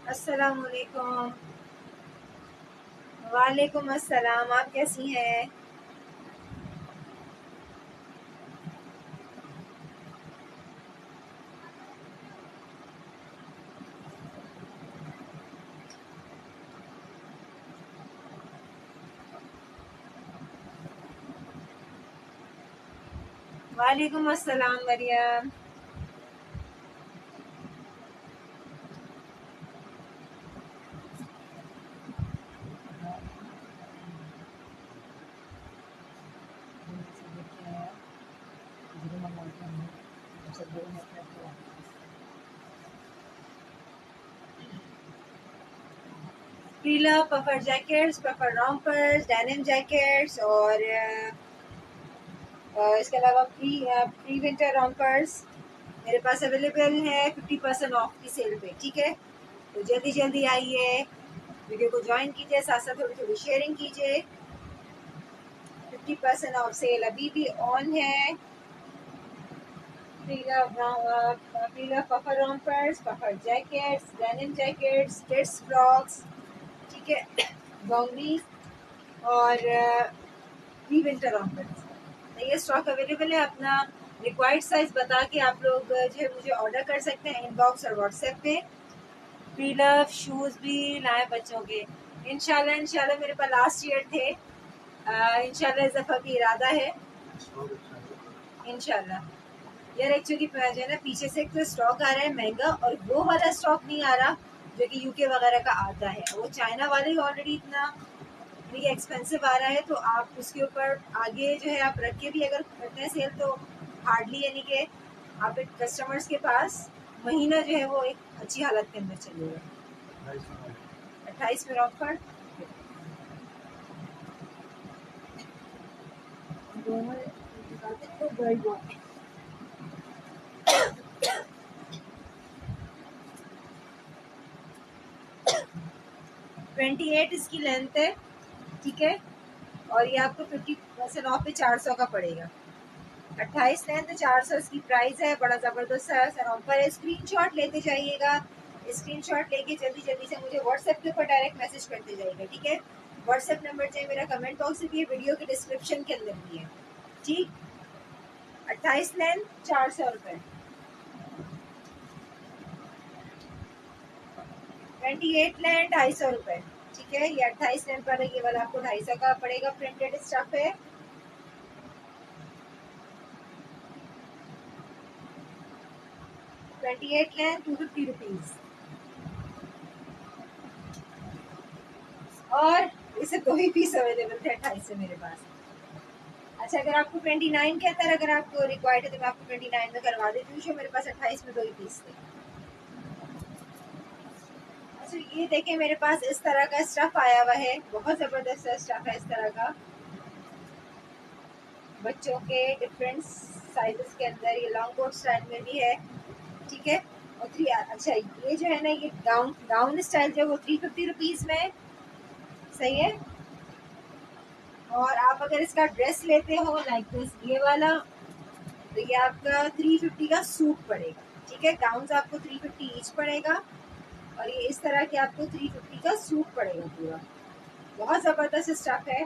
अस्सलाम वालेकुम। वालेकुम अस्सलाम। आप कैसी हैं? वालेकुम अस्सलाम मरियम। पीला puffer jackets, puffer rompers, denim jackets और इसके अलावा प्री विंटर रॉम्पर्स मेरे पास अवेलेबल है 50% ऑफ की सेल पे। ठीक है, तो जल्दी जल्दी आइए, वीडियो को ज्वाइन कीजिए, साथ साथ थोड़ी थोड़ी शेयरिंग कीजिए। 50% ऑफ सेल अभी भी ऑन है। पीला puffer rompers, puffer jackets, denim jackets, kids frocks, ठीक है, लॉन्गीज और प्री विंटर रॉम्पर्स। तो ये स्टॉक अवेलेबल है। अपना रिक्वायर्ड साइज बता के आप लोग जो है मुझे ऑर्डर कर सकते हैं इनबॉक्स और व्हाट्सएप पे। प्री लव शूज भी लाए बच्चों के। इंशाल्लाह इंशाल्लाह मेरे पास लास्ट ईयर थे, इंशाल्लाह इस दफा भी इरादा है इंशाल्लाह। यार एक्चुअली जो है ना, पीछे से एक तो स्टॉक आ रहा है महंगा, और वो वाला स्टॉक नहीं आ रहा जो कि यूके वगैरह का आता है। वो चाइना वाले ही ऑलरेडी इतना एक्सपेंसिव आ रहा है, तो आप उसके ऊपर आगे जो है आप रख के भी अगर करते हैं सेल, तो हार्डली यानी कि आप एक कस्टमर्स के पास महीना जो है वो एक अच्छी हालत के अंदर चलेगा। 28 में ऑफर दोनों 28 इसकी लेंथ है, ठीक है, और ये आपको 50% ऑफ पे 400 का पड़ेगा। 28 लेंथ 400 इसकी प्राइस है। बड़ा जबरदस्त सा ऑफर है। स्क्रीनशॉट लेते जाइएगा, स्क्रीनशॉट लेके जल्दी जल्दी से मुझे व्हाट्सएप के ऊपर डायरेक्ट मैसेज करते जाइएगा। ठीक है, व्हाट्सएप नंबर चाहिए मेरा कमेंट बॉक्स में भी है, वीडियो के डिस्क्रिप्शन के अंदर भी है। ठीक, 28 लेंथ 400 रुपए, 28 लेंथ 250 रुपए। ठीक है, ये 28 लेंथ वाला ये वाला आपको 250 का पड़ेगा। प्रिंटेड स्टफ है। 28 लेंथ 250 रुपीज। और इसे दो ही पीस अवेलेबल थे 28 से मेरे पास। अच्छा, अगर आपको 29 के अंदर अगर आपको रिक्वायर्ड है तो मैं आपको 29 में करवा देती हूँ। मेरे पास 28 में दो ही पीस थे। अच्छा, ये देखें मेरे पास इस तरह का स्टफ आया हुआ है, बहुत जबरदस्त स्टफ है इस तरह का, बच्चों के डिफरेंट साइजेस के अंदर। ये लॉन्ग कोट स्टाइल में भी है, ठीक है। और अच्छा, ये जो है ना, ये गाउन गाउन स्टाइल जो है वो 350 रुपीज में, सही है। और आप अगर इसका ड्रेस लेते हो लाइक दिस, ये वाला, तो ये आपका 350 का सूट पड़ेगा। ठीक है, गाउन आपको 350 ईच पड़ेगा, और ये इस तरह के आपको 350 का सूट पड़ेगा पूरा। बहुत जबरदस्त स्टफ है,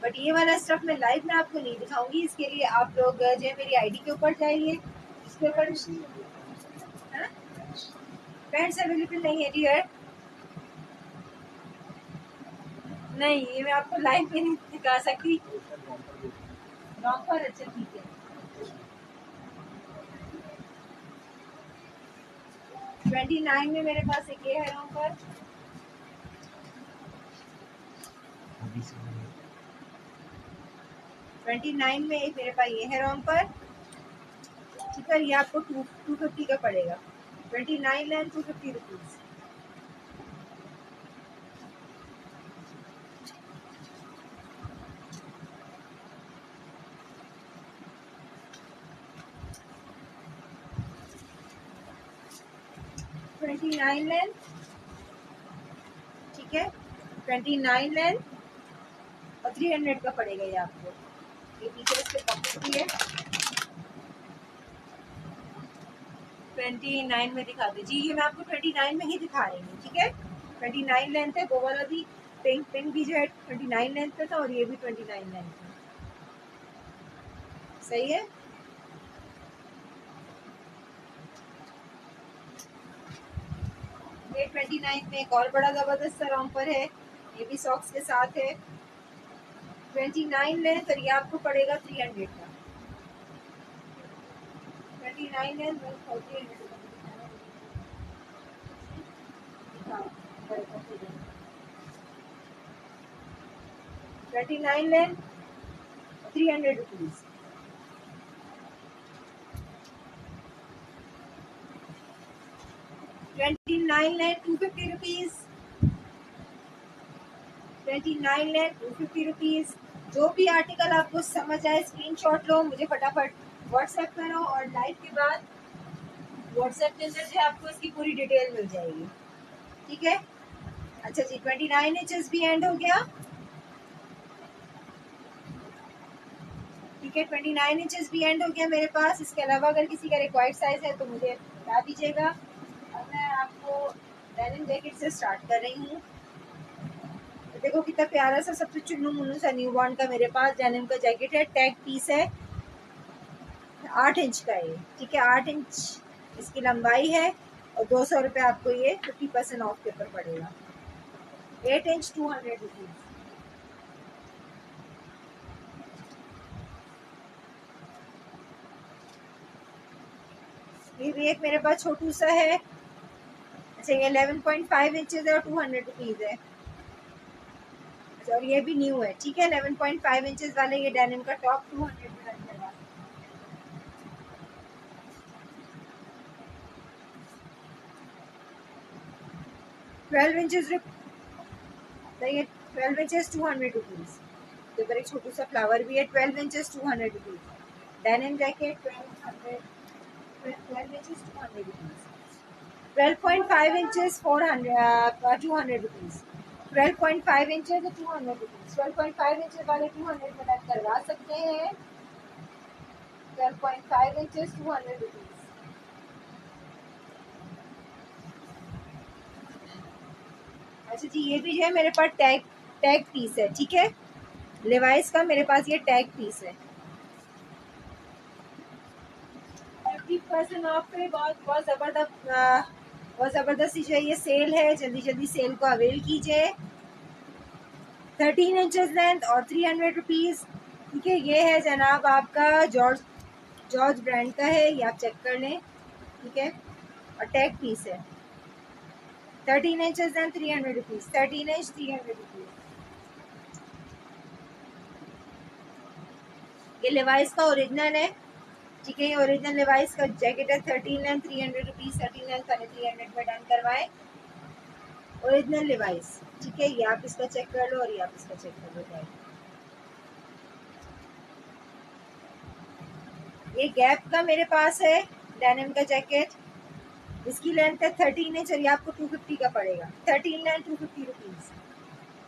बट ये वाला स्टफ मैं लाइव में आपको नहीं दिखाऊंगी। इसके लिए आप लोग जो है मेरी आईडी के ऊपर जाइए, इसके ऊपर पैंट्स अवेलेबल नहीं है डियर। नहीं, ये मैं आपको लाइव में नहीं दिखा सकती। प्रॉपर, अच्छा ठीक है। 29 में मेरे पास एक ये है ऑफर। 29 में एक मेरे पास ये है रोम पर, ठीक है। ये आपको 250 का पड़ेगा। 29 and 250 rupees. Twenty nine length, ठीक है, 29 लेंथ और 300 का पड़ेगा ये आपको। ये पीछे इसके पॉकेट भी है। 29 में दिखा दे जी। ये मैं आपको 29 में ही दिखा रही हूँ, ठीक है। 29 लेंथ है, वो वाला भी पिंक पिंक भी जो है 29 लेंथ पे था, और ये भी 29 लेंथ पे। सही है। ये 29 में एक और बड़ा जबरदस्त सा रॉम्पर है, ये भी सॉक्स के साथ है। 29 लेंथ, और ये आपको पड़ेगा 300 का। 29 length 29 length 300 rupees. 29 length 250 rupees. 29 length 250 rupees. जो भी आर्टिकल आपको समझ आए स्क्रीनशॉट लो, मुझे फटाफट व्हाट्सएप करो, और लाइव के बाद व्हाट्सएप के अंदर जो है आपको इसकी पूरी डिटेल मिल जाएगी, ठीक है। अच्छा जी, 29 इंचेस भी एंड हो गया, ठीक है। 29 इंचेस भी एंड हो गया मेरे पास। इसके अलावा अगर किसी का रिक्वायर्ड साइज है तो मुझे बता दीजिएगा। अब मैं आपको डेनिम जैकेट से स्टार्ट कर रही हूँ। तो देखो कितना प्यारा सा सबसे चुन्नू मुन्नू सा न्यूबॉर्न का मेरे पास डेनिम का जैकेट है। टैग पीस है, 8 इंच का है, ठीक है। 8 इंच इसकी लंबाई है, और 200 रुपये आपको ये 50% ऑफ के ऊपर पड़ेगा। 8 इंच 200 रुपीज। ये भी एक मेरे पास छोटू सा है। अच्छा, ये 11.5 इंचेस है और 200 रुपीज है। अच्छा, और ये भी न्यू है, ठीक है। 11.5 इंचेस वाले ये डेनिम का टॉप 200 में रन करवा। 12 इंचेस, तो ये 12 इंचेस 200 रुपीज। तो एक छोटू सा फ्लावर भी है। 12 inches 200 rupees denim jacket. 12 inches 200 rupees. 12.5 inches 400 200 rupees. 12.5 inches 200 rupees. 12.5 inches वाले 200 में रन करवा सकते हैं। 12.5 इंचेस 200 रुपीज। अच्छा जी, ये भी जो है मेरे पास टैग टैग पीस है, ठीक है। लेवाइस का मेरे पास ये टैग पीस है। 50% ऑफ पे बहुत बहुत जबरदस्त बहुत जबरदस्ती जो है ये सेल है। जल्दी जल्दी सेल को अवेल कीजिए। 13 इंचेस लेंथ और 300 रुपीज, ठीक है। ये है जनाब आपका जॉर्ज जॉर्ज ब्रांड का है, ये आप चेक कर लें, ठीक है। और टैग पीस है। 13 inches and 300 rupees. 13 inch 300 rupees. ये लेवाइस का ओरिजिनल है, ठीक है। ये ओरिजिनल लेवाइस का जैकेट है। 13 एंड 300 रुपीज। 13 एंड 300 में डन करवाएं। ओरिजिनल लेवाइस, ठीक है। ये आप इसका चेक कर लो, और ये आप इसका चेक कर लो। ये गैप का मेरे पास है डेनिम का जैकेट। इसकी लेंथ है 13 इंच, और ये आपको 250 का पड़ेगा। 13 length 250 rupees.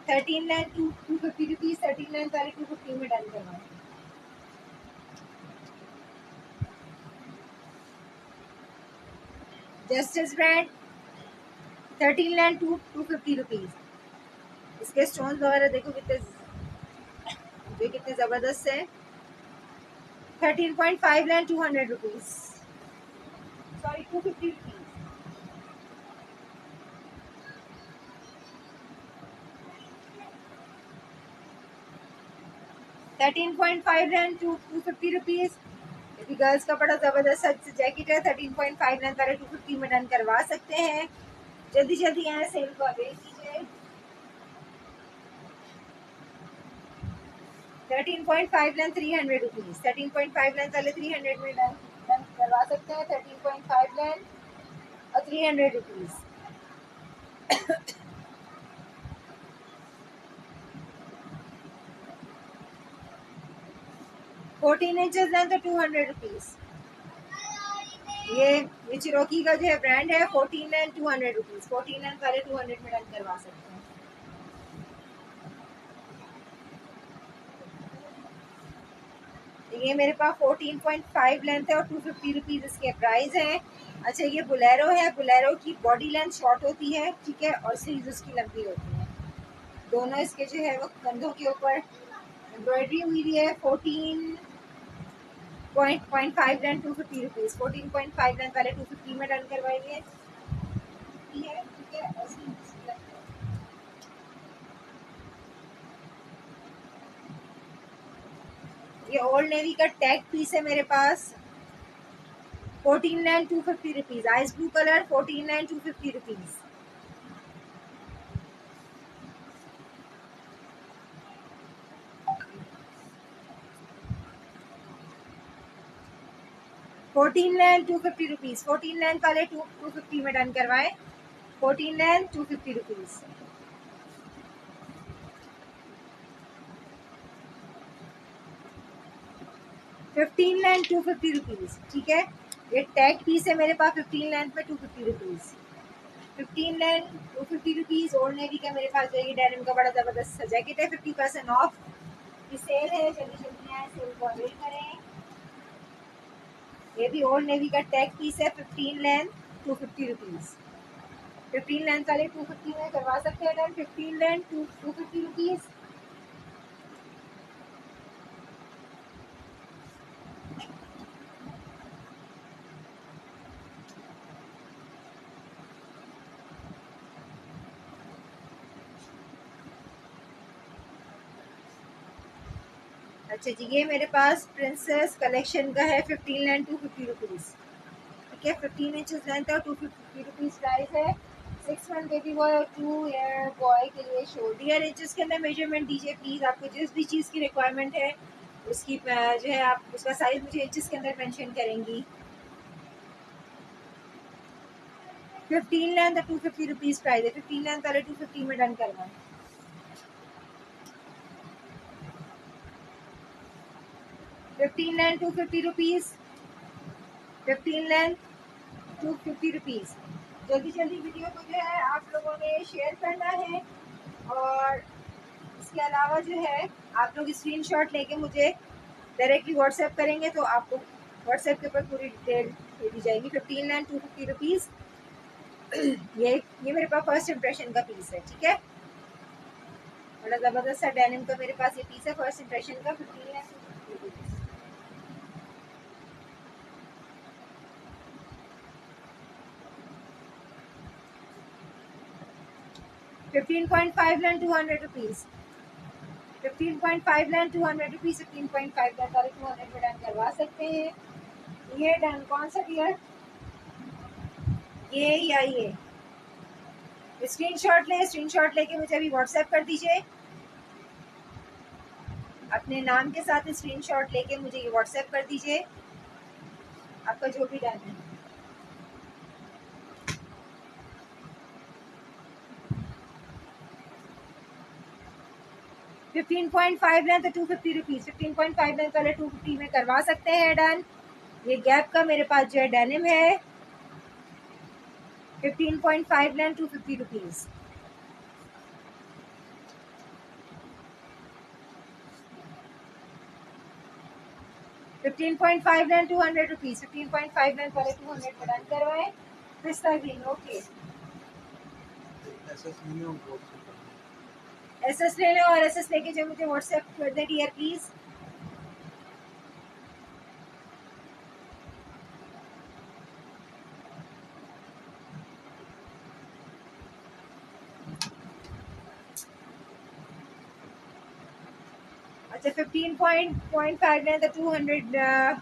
13 length 250 rupees. 13 length वाले 250 में डन करवाएं। Justice brand 13 length 250 rupees. इसके स्टोन्स वगैरह देखो कितने जबरदस्त है। 13.5 length 200 rupees, sorry 250 rupees. 13.5 length 250 rupees. Girls का बड़ा जबरदस्त जैकेट है। 13.5 लेंथ वाले 250 में डन करवा सकते हैं। जल्दी जल्दी यहाँ सेल को अवेल कीजिए। 13.5 लेंथ 300 रुपीज। 13.5 लेंथ वाले 300 में डन करवा सकते हैं। 13.5 लेंथ और 300 रुपीज। 14 इंचेस लेंथ तो 200 रुपीज। ये चिरोकी का जो है ब्रांड है। 14 लेंथ 200 रुपीज। 14 लेंथ वाले 200 में डन करवा सकते हैं। ये मेरे पास 14.5 लेंथ है और 250 रुपीज़ इसके प्राइस हैं। अच्छा ये बुलेरो है, बुलेरो की बॉडी लेंथ शॉर्ट होती है, ठीक है, और स्लीव्स उसकी लंबी होती है। दोनों इसके जो है वो कंधों के ऊपर एम्ब्रॉयडरी हुई है। 14.5 लेंथ 250 रुपीज़, 14.5 लेंथ वाले 250 में डन करवाइए, ठीक है। और sleeves की लंबाई। ये ओल्ड नेवी का टैग पीस है मेरे पास, 14 250 rupees, ice blue colour, 14 250 rupees. ₹14 14 length वाले 250 में डन करवाएं, 14 लेंथ 250 रुपीज़। ₹15 लेंथ 250 रुपीज़, ठीक है। ये टैग पीस है मेरे पास 15 लेंथ में 250 rupees, 15 length 250 rupees. Old navy का मेरे पास जो ये डेनिम का बड़ा ज़बरदस्त जैकेट है, 50% ऑफ की सेल है, जल्दी जल्दी आए, सेल को अवेल करें। ये भी ओल्ड नेवी का टैग पीस है, 15 लेंथ 250 रुपीज़, 15 लेंथ वाले 250 में करवा सकते हैं डन, 15 लेंथ 250 रुपीज़। अच्छा जी, ये मेरे पास प्रिंसेस कलेक्शन का है, 15 लेंथ 250 रुपीज़, ठीक है। 15 इंचेस लेंथ है, 250 रुपीज़ प्राइस है। 6 मंथ बेबी बॉय और 2 ईयर बॉय के लिए शोल्डर इंचेस के अंदर मेजरमेंट दीजिए प्लीज़। आपको जिस भी चीज़ की रिक्वायरमेंट है उसकी जो है आप उसका साइज मुझे इंचेस के अंदर मेंशन करेंगी। 15 लेंथ 250 रुपीज़ प्राइस है, 15 लेंथ वाले 250 में डन करवाएं। 15 लेंथ 250 रुपीज़, 15 लेंथ 250 रुपीज़। जल्दी जल्दी वीडियो को जो है आप लोगों ने शेयर करना है, और इसके अलावा जो है आप लोग स्क्रीनशॉट लेके मुझे डायरेक्टली व्हाट्सएप करेंगे तो आपको व्हाट्सएप के ऊपर पूरी डिटेल दे दी जाएगी। 15 लेंथ 250 रुपीज़। ये मेरे पास फर्स्ट इंप्रेशन का पीस है, ठीक है। बड़ा ज़बरदस्त सा डेनिम का मेरे पास ये पीस है फर्स्ट इंप्रेशन का, 15 length 250 rupees. 15.5 length 200 rupees, 15.5 length 200 rupees, 15.5 length वाले 200 में डन करवा सकते हैं। ये डन कौन सा डियर, ये या ये? स्क्रीनशॉट ले, स्क्रीनशॉट लेके मुझे अभी व्हाट्सएप कर दीजिए अपने नाम के साथ। स्क्रीनशॉट लेके मुझे ये व्हाट्सएप कर दीजिए आपका जो भी डन है। 15.5 लेंथ 250 रुपीज़, 15.5 लेंथ वाले 250 में करवा सकते हैं डन। ये गैप का मेरे पास जो है डेनिम है, 15.5 length 250 rupees. 15.5 length 200 rupees, 15.5 length वाले 200 में डन करवाएं। पिस्ता ग्रीन, ओके। एसएस ले लो, और एसएस लेके जो मुझे व्हाट्सएप कर दे डियर प्लीज। अच्छा 15.5 लें तो 200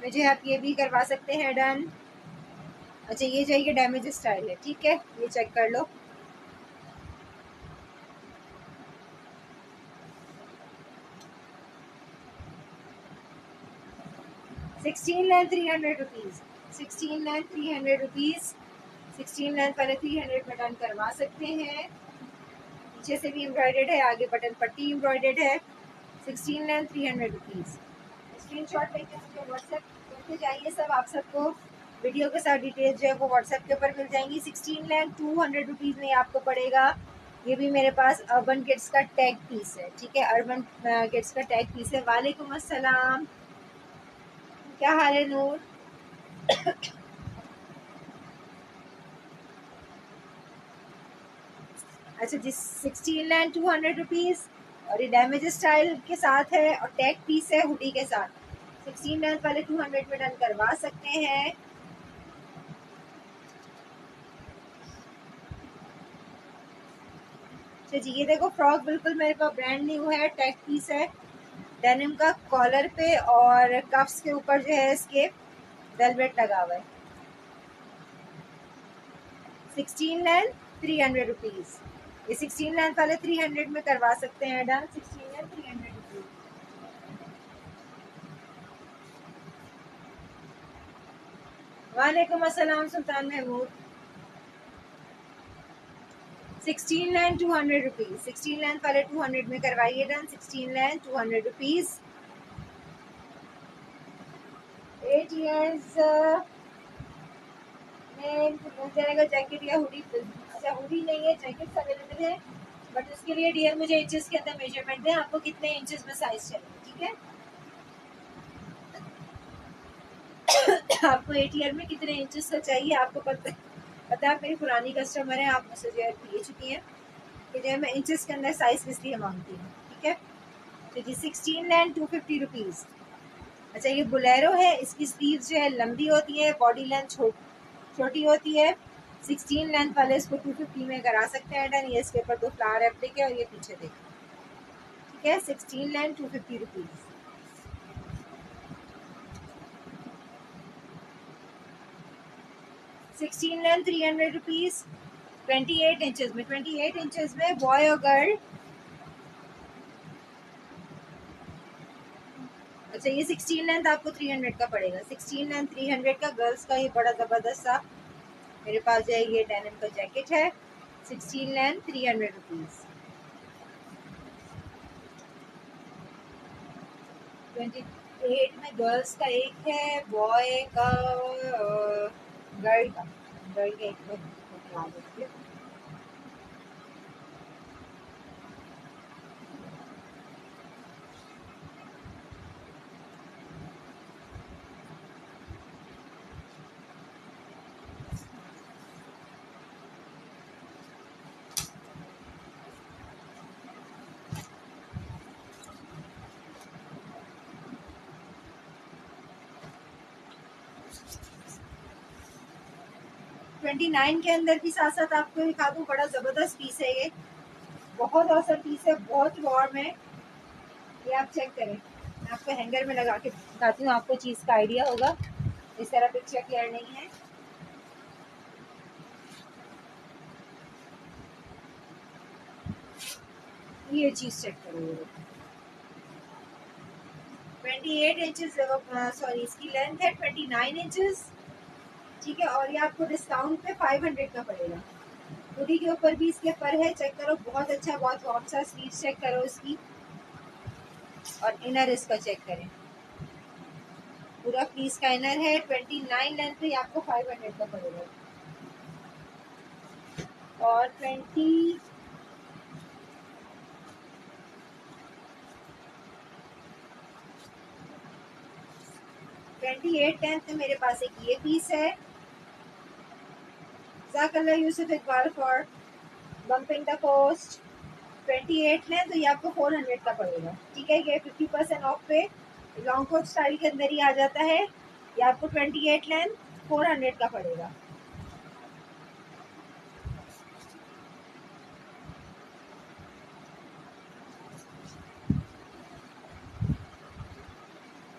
में जो आप ये भी करवा सकते हैं डन। अच्छा ये चाहिए डैमेज स्टाइल है, ठीक है, ये चेक कर लो। Sixteen length 300 rupees, 16 length 300 rupees, 16 length पहले 300 में डन करवा सकते हैं। पीछे से भी एम्ब्रॉयडेड है, आगे बटन पट्टी एम्ब्रॉयडेड है। 16 लेंथ 300 रुपीज़। स्क्रीनशॉट लेके मुझे व्हाट्सएप करते जाइए सब, आप सबको वीडियो के साथ डिटेल्स जो है वो व्हाट्सएप के ऊपर मिल जाएंगी। 16 लेंथ 200 रुपीज़ में आपको पड़ेगा। ये भी मेरे पास अर्बन किड्स का टैग पीस है, ठीक है, अर्बन किड्स का टैग पीस है। वालेकुम अस्सलाम, क्या हाल है नूर? अच्छा जी, 16,200 रुपीज़ और ये डैमेज स्टाइल के साथ है और टैग पीस है हुडी के साथ। 16 वाले 200 में डन करवा सकते हैं। अच्छा जी, ये देखो फ्रॉक बिल्कुल मेरे पास ब्रांड न्यू है, टैग पीस है, डेनिम का, कॉलर पे और कफ्स के ऊपर जो है इसके वेलवेट लगा हुआ है। 16,300 रुपीज़। ये 16 वाले 300 में करवा सकते हैं डन। 16,300 रुपीज़। वालेकुम अस्सलाम सुल्तान महमूद। 16,200 रुपीज़। 16 वाले 200 में करवाइए डन। 16,200 रुपीज़। 8 years में मिल जाएगा जैकेट या हुडी। अच्छा हुडी नहीं है, जैकेट अवेलेबल है, बट उसके लिए डियर मुझे इंचेस के अंदर मेजरमेंट दें, आपको कितने इंचेस में साइज चाहिए, ठीक है। आपको 8 ईयर में कितने इंचेस का चाहिए, आपको पता है, आप मेरी पुरानी कस्टमर हैं, आप मुझसे जो है ले चुकी हैं कि जो है मैं इंचेस के अंदर साइज इसलिए मांगती हूँ, ठीक है। तो जी 16,250 रुपीज़। अच्छा ये बुलेरो है, इसकी स्लीव्स जो है लंबी होती है, बॉडी लेंथ छोटी होती है। 16 लेंथ वाले इसको 250 में करा सकते हैं डन। ये इसके ऊपर 2 फ्लावर एप्लिक है और ये पीछे देखो, ठीक है। 16,250 रुपीज़। 16,300 रुपीज़। 28 इंचेस में, 28 इंचेस में बॉय और गर्ल। अच्छा ये 16 लेंथ आपको 300 का पड़ेगा। 16 लेंथ 300 का गर्ल्स का ये बड़ा ज़बरदस्त सा मेरे पास जो है ये डेनिम का जैकेट है। 16 लेंथ 300 रुपीज़। 28 में गर्ल्स का एक है, बॉय का गर्ल का एक है। 29 के अंदर भी साथ साथ आपको दिखा दूँ, बड़ा ज़बरदस्त पीस है ये, बहुत औसम पीस है, बहुत वार्म है। ये आप चेक करें, मैं आपको हैंगर में लगा के दिखाती हूँ, आपको चीज़ का आइडिया होगा। इस तरह पिक्चर क्लियर नहीं है। ये चीज़ चेक करो, 28 इंचेस, सॉरी इसकी लेंथ है 29 इंचेस, ठीक है। और ये आपको डिस्काउंट पे 500 का पड़ेगा। हुडी के ऊपर भी इसके पर है, चेक करो, बहुत अच्छा, बहुत वार्म सा स्लीव चेक करो इसकी, और इनर इसका चेक करें, पूरा फ्लीस का इनर है। 29 लेंथ पे आपको 500 का पड़ेगा। और 28 लेंथ में मेरे पास एक ये पीस है। जज़ाकल्लाह Yusuf Iqbal for bumping the post. 28 लें तो ये आपको 400 का पड़ेगा, ठीक है। ये 50% ऑफ पे लॉन्ग कोट स्टाइल के अंदर ही आ जाता है। ये आपको 28 लें 400 का पड़ेगा।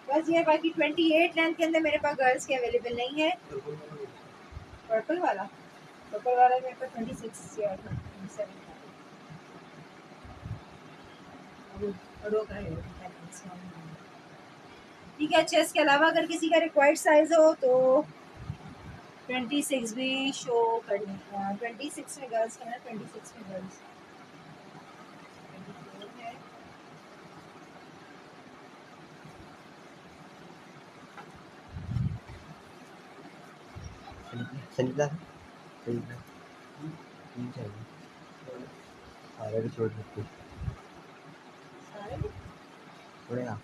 बस ये, बाकी 28 लेंथ के अंदर मेरे पास गर्ल्स के अवेलेबल नहीं है। पर्पल वाला, पर्पल वाला मेरे पास 26 या 27 का है, ठीक है। अच्छा इसके अलावा अगर किसी का रिक्वायर्ड साइज हो तो 26 भी शो करनी, 26 में गर्ल्स का है, 26 में गर्ल्स, 24 है। संगीता संगीता चाहिए। सारे भी छोड़ सकते सारे भी थोड़े ना।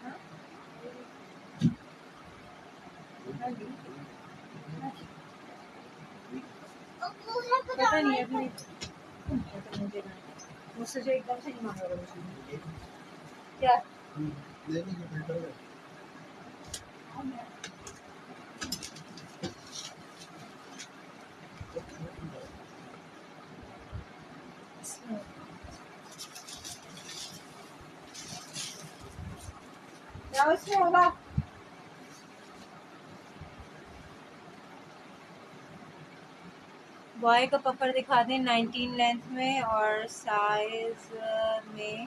हाँ? हाँ जी। पता नहीं अभी नहीं पता मुझे ना। मुझसे जो एकदम से नहीं मांगा मुझे क्या लेने के फिल्टर में क्या उसमें होगा। बॉय का पफर दिखा दें 19 लेंथ में और साइज में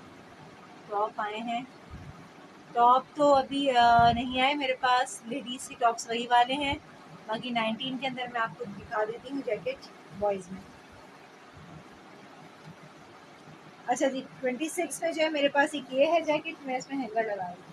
टॉप आए हैं। टॉप तो अभी नहीं आए मेरे पास, लेडीज के टॉप्स वही वाले हैं। बाकी 19 के अंदर मैं आपको दिखा देती हूँ जैकेट बॉयज में। अच्छा जी 26 में जो है मेरे पास एक ये है जैकेट, मैं इसमें हैंगर लगा रही हूँ।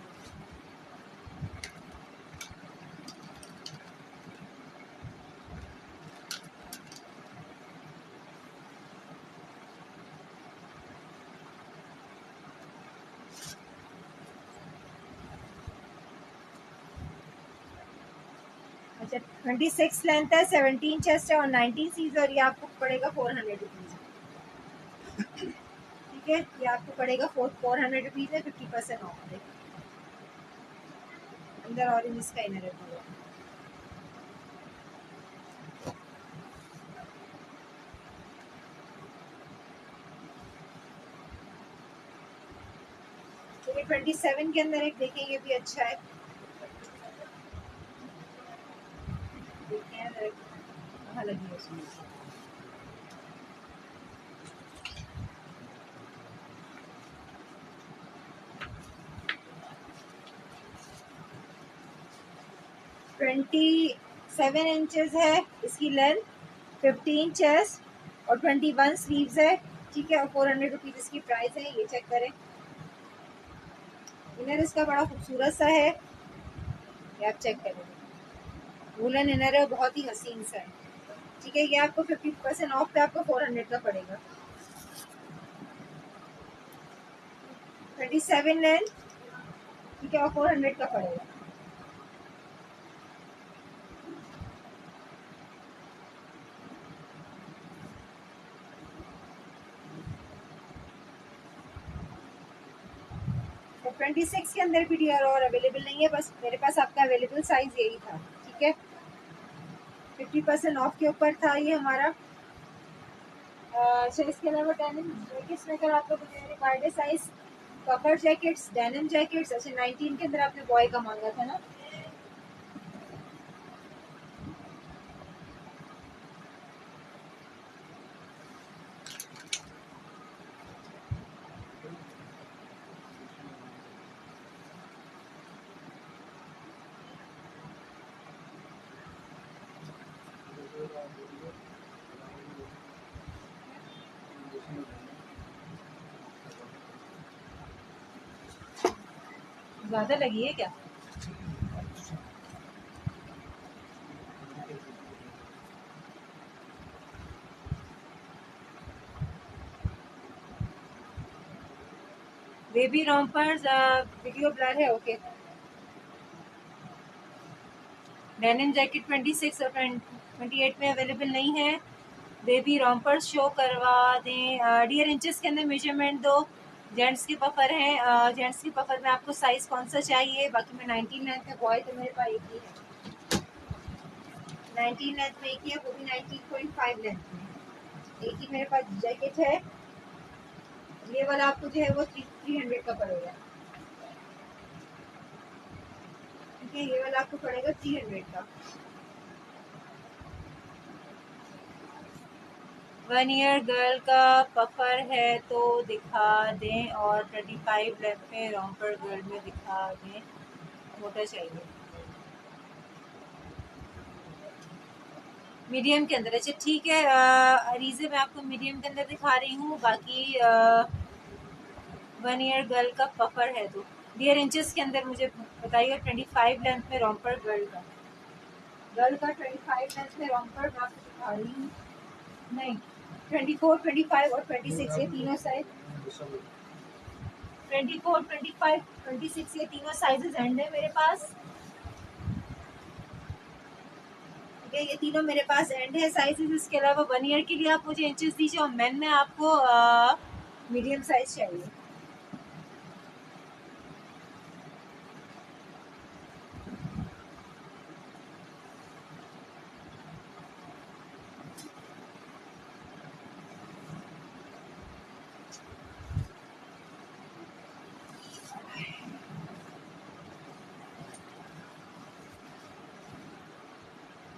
अच्छा 26 लेंथ है, 17 चेस्ट है और 19 सीज, और ये आपको पड़ेगा 400 रुपीज़। ठीक है, ये आपको पड़ेगा 400 रुपीज़ है, 50% ऑफ है। अंदर ऑरेंज इसका इनर है। तो ये 27 के अंदर एक देखें, ये भी अच्छा है। देखते हैं जरा कहाँ लगी है उसमें। ट्वेंटी 7 इंचेस है इसकी लेंथ, 15 चेस्ट और 21 स्लीव्स है। ठीक है, और 400 रुपीज़ इसकी प्राइस है। ये चेक करें, इनर इसका बड़ा खूबसूरत सा है, ये आप चेक करें। वुलन इनर है, बहुत ही हसीन सा है। ठीक है, ये आपको 50% ऑफ पे आपको 400 का पड़ेगा। 27 लेंथ, ठीक है, और 400 का पड़ेगा। तो 26 के अंदर भी डीआर और अवेलेबल नहीं है, बस मेरे पास आपका अवेलेबल साइज यही था। ठीक है, 50% ऑफ के ऊपर था ये हमारा। अच्छा, इसके अलावा डेनिम जैकेट्स में अगर आप लोग required size cover jackets, denim jackets. अच्छा 19 के अंदर आपने बॉय का मांगा था ना। ज़्यादा लगी है क्या। बेबी रॉम्पर्स वीडियो ब्लर है। ओके, डेनिम जैकेट 26 और 28 में अवेलेबल नहीं है। बेबी रॉम्पर्स शो करवा दें। डियर इंचेस के अंदर मेजरमेंट दो। जेंट्स के पफर हैं, जेंट्स के पफर में आपको साइज कौन सा चाहिए। बाकी मैं 19 लेंथ में, बॉय तो मेरे पास एक ही है। 19 लेंथ में एक ही है, वो भी 19.5 लेंथ में एक ही मेरे पास जैकेट है। ये वाला आपको जो है वो 300 का पड़ेगा। ठीक है, ये वाला आपको पड़ेगा 300 का। 1 ईयर गर्ल का पफर है तो दिखा दें, और 25 लेंथ में रॉम्पर गर्ल में दिखा दें। मोटा चाहिए मीडियम के अंदर। अच्छा ठीक है, अरीजे मैं आपको मीडियम के अंदर दिखा रही हूँ। बाकी 1 ईयर गर्ल का पफर है तो डियर इंचेस के अंदर मुझे बताइए। 25 लेंथ में रॉम्पर गर्ल का गर्ल का 25 लेंथ में रॉम्पर मैं आपको दिखा रही हूँ। नहीं, 24, 25 और 26 ये तीनों साइज। 24, 25, 26 ये तीनों साइजेस एंड है मेरे पास। ठीक है, ये तीनों मेरे पास एंड है साइजेस। इसके अलावा 1 ईयर के लिए आप मुझे इंचेस दीजिए और मेन में आपको मीडियम साइज चाहिए।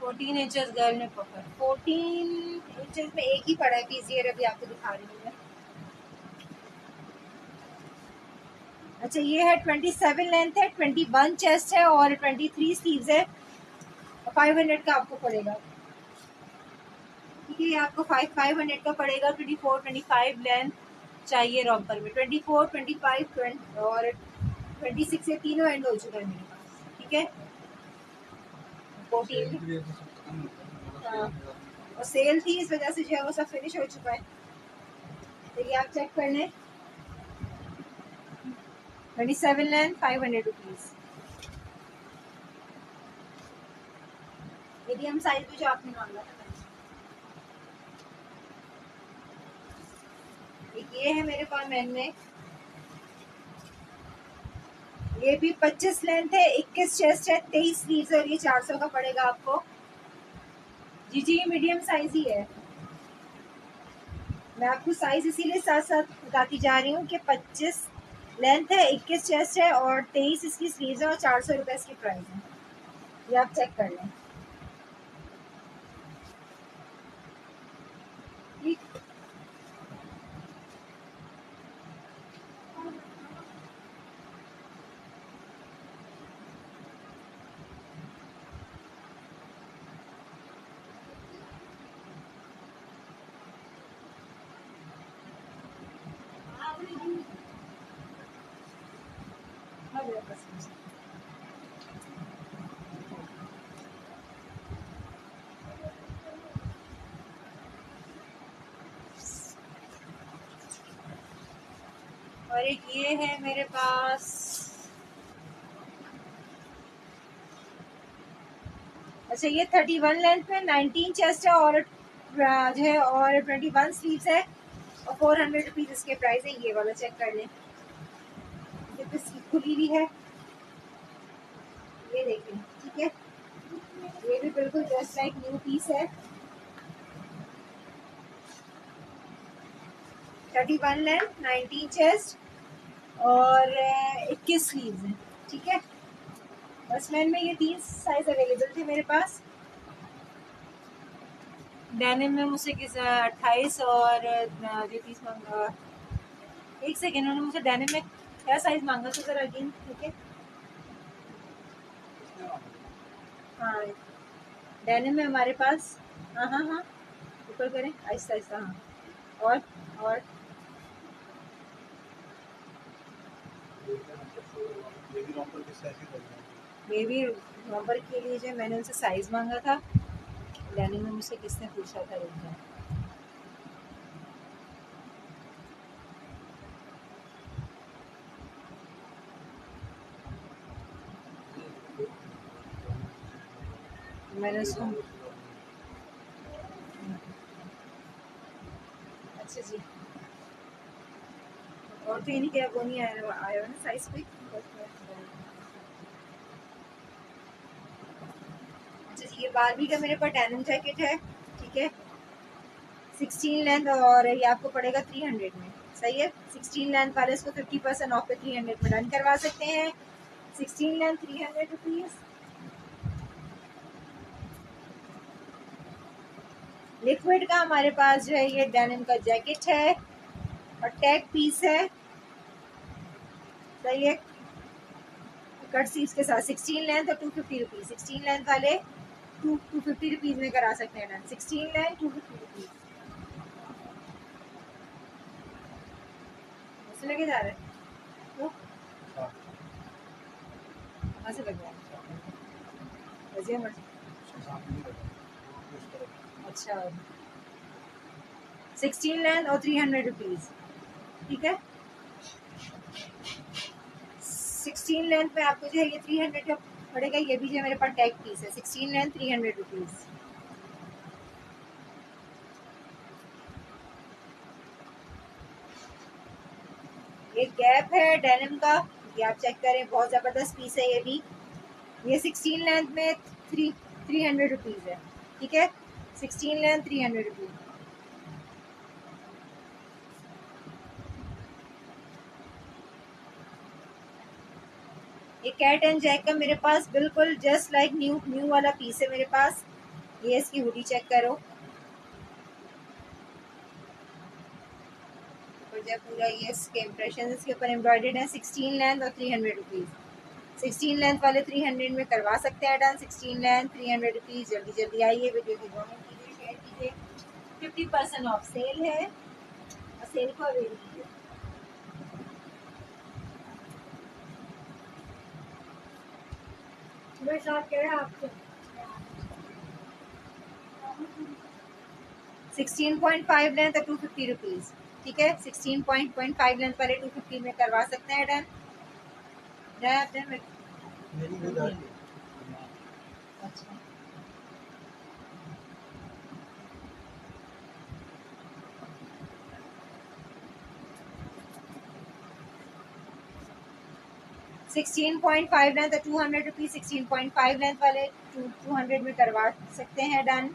फोर्टीन इंचेस गर्ल ने पकड़, 14 इंचेस में एक ही पड़ा है पीस, ये अभी आपको दिखा रही हूँ मैं। अच्छा, ये है 27 लेंथ है, 21 चेस्ट है और 23 स्लीव्स है। 500 का आपको पड़ेगा। ठीक है, ये आपको 500 का पड़ेगा। 24, 25 लेंथ चाहिए रॉम्पर में। 24, 25 और 26 ये तीनों एंड हो चुका है मेरे पास। ठीक है, 14 और सेल थी इस वजह से जो है वो सब फिनिश हो चुका है। तो ये आप चेक कर लें। 27 लेंथ 500 रुपीज। मीडियम साइज में जो आपने मांगा था। एक ये है मेरे पास मैन में, ये भी 25 लेंथ है, 21 चेस्ट है, 23 स्लीव्स है और ये 400 का पड़ेगा आपको। जी जी, ये मीडियम साइज ही है। मैं आपको साइज इसीलिए साथ साथ बताती जा रही हूँ कि 25 लेंथ है, 21 चेस्ट है और 23 इसकी स्लीव्स है और 400 रुपये इसकी प्राइस है। ये आप चेक कर लें। ठीक, और एक ये है मेरे पास। अच्छा, ये 31 लेंथ में 19 चेस्ट है और जो है और 21 स्लीव्स है और 400 रुपीज इसके प्राइस है। ये वाला चेक कर लें, ये तो खुली हुई है, ये देखें। ठीक है, ये भी बिल्कुल जस्ट लाइक न्यू पीस है। 31 लेंथ, 19 चेस्ट और 21 स्लीव्स हैं। ठीक है, बस मैन में ये 3 साइज अवेलेबल थे मेरे पास। डेनिम में मुझसे किस 28 और जो 30 मांगा। एक सेकेंड, उन्होंने मुझसे डेनिम में क्या साइज मांगा था सर अगेन? ठीक है, हाँ, डेनिम में हमारे पास, हाँ हाँ हाँ, ऊपर करें आहिस्ता आहिस्ता। हाँ, और बेबी रॉबर के लिए जो मैंने उनसे साइज मांगा था, डेनिम में मुझसे किसने पूछा था एक बार। मैंने उसको, अच्छा जी, और तो ये नहीं क्या वो नहीं आया ना साइज पे। अच्छा जी, ये बारबी का मेरे पास डेनिम जैकेट है। ठीक है, 16 लेंथ और ये आपको पड़ेगा 300 में। सही है, 16 लेंथ वाले इसको 50% ऑफ पे 300 में डन करवा सकते हैं। 16 लेंथ 300 रुपीज। लिक्विड का हमारे पास जो है ये डेनिम का जैकेट है और टैग पीस है। सही है, कट सीट्स के साथ 16 लेंथ और 250 रुपीज। 16 लेंथ वाले 250 रुपीज में करा सकते हैं डन। 16 length 250 rupees. ऐसे लगे जा रहे हैं तो कहाँ से लग रहा है? अच्छा 16 लेंथ और 300 रुपीज़, ठीक है। 16 लेंथ में आपको जो है ये 300 का पड़ेगा। ये भी जो है मेरे पास टैग पीस है। 16 लेंथ 300 रुपीज़। ये गैप है डेनिम का, ये आप चेक करें, बहुत ज़बरदस्त पीस है ये भी। ये 16 लेंथ में 300 रुपीज़ है, ठीक है। 16 लेंथ 300 रुपीज़। ये कैट एंड जैक का मेरे पास बिल्कुल जस्ट लाइक न्यू न्यू वाला पीस है मेरे पास। ये इसकी हुडी चेक करो, और जब पूरा ये इसके इम्प्रेशन इसके ऊपर एम्ब्रॉयडर्ड है। 16 लेंथ और 300 रुपीज़। 16 लेंथ वाले 300 में करवा सकते हैं डन। 16 length 300 rupees. जल्दी जल्दी आइए, वीडियो की कमेंट कीजिए, शेयर कीजिए। 50% ऑफ सेल है और सेल को अवेल कीजिए। मेरे साथ कह रहे हैं आपसे 16.5 लेंथ और 250 रुपीज़, ठीक है। 16.5 लेंथ वाले 250 में करवा सकते हैं डन। अच्छा 16.5 लेंथ और 200 रुपीज़। 16.5 लेंथ वाले 200 में करवा सकते हैं डन,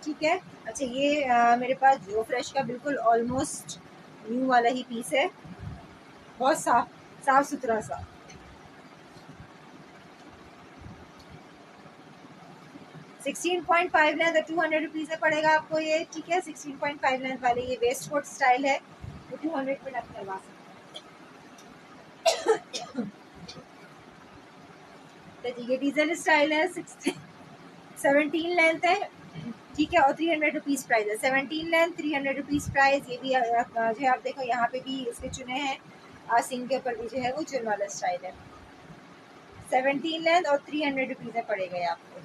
ठीक है। अच्छा ये मेरे पास जो फ्रेश का बिल्कुल ऑलमोस्ट न्यू वाला ही पीस है, बहुत साफ साफ सुथरा सा। 16.5 लेंथ और 200 रुपीज़ में पड़ेगा आपको ये, ठीक है। 16.5 लेंथ वाले ये वेस्ट कोट स्टाइल है, वो 200 में डन करवा सकते हैं। तो ये डीजल स्टाइल है, 17 लेंथ है, ठीक है, और 300 रुपीज़ प्राइस है। 17 लेंथ 300 रुपीज़ प्राइस। ये भी जो है आप देखो यहाँ पे भी इसके चुने हैं, आसिन के ऊपर भी जो है वो चुन वाला स्टाइल है। 17 लेंथ और 300 रुपीज़ में पड़ेगा ये आपको।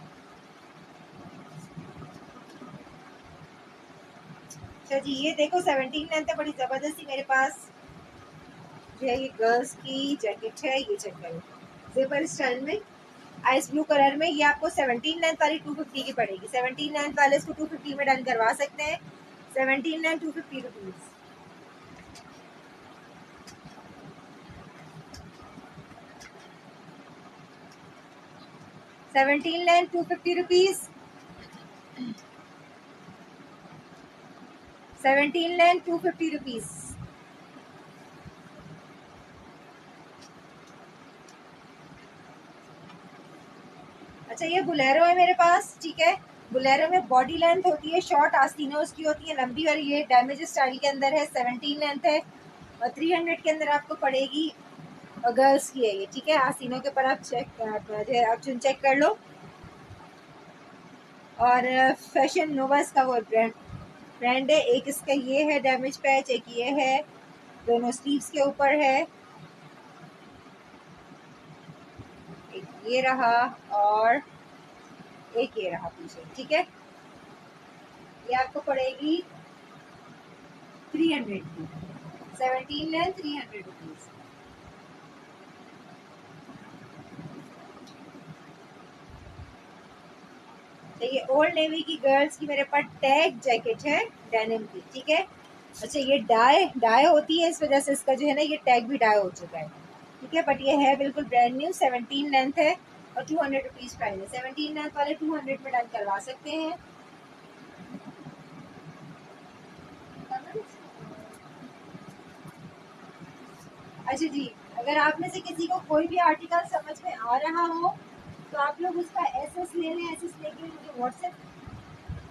अच्छा जी ये देखो 17 लेंथ है, बड़ी ज़बरदस्ती मेरे पास जो है ये गर्ल्स की जैकेट है। ये चेक करो, जेबर स्टाइल में, आइस ब्लू कलर में। ये आपको 17 लेंथ वाली 250 की पड़ेगी। 17 लेंथ वाले इसको 250 में डन करवा सकते हैं। 17 length 250 rupees. 17 length 250 rupees. 17 length 250 rupees. अच्छा ये बुलेरो है मेरे पास, ठीक है। बुलेरो में बॉडी लेंथ होती है शॉर्ट, आस्तीनें उसकी होती है लंबी, और ये डैमेज स्टाइल के अंदर है। 17 लेंथ है और 300 के अंदर आपको पड़ेगी, और गर्ल्स की है ये, ठीक है। आस्तीनों के ऊपर आप आप चेक कर लो। और फैशन नोवास का वो ब्रांड है। एक इसका ये है डैमेज पैच, एक ये है, दोनों स्लीव्स के ऊपर है। एक ये रहा और एक ये रहा पीछे, ठीक है। ये आपको पड़ेगी 300 की। 17 लेंथ 300 रुपीज़। तो ये ओल्ड नेवी की गर्ल्स की मेरे पास टैग जैकेट है डेनिम की, ठीक है। अच्छा ये डाई होती है, इस वजह से इसका जो है ना ये टैग भी डाई हो चुका है, ठीक है। बट ये है बिल्कुल ब्रांड न्यू। 17 लेंथ है और 200 रुपीज़ प्राइस है। 17 लेंथ वाले 200 में डन करवा सकते हैं। अच्छा जी अगर आप में से किसी को कोई भी आर्टिकल समझ में आ रहा हो तो आप लोग उसका एसएस ले लें। एसएस लेके मुझे व्हाट्सएप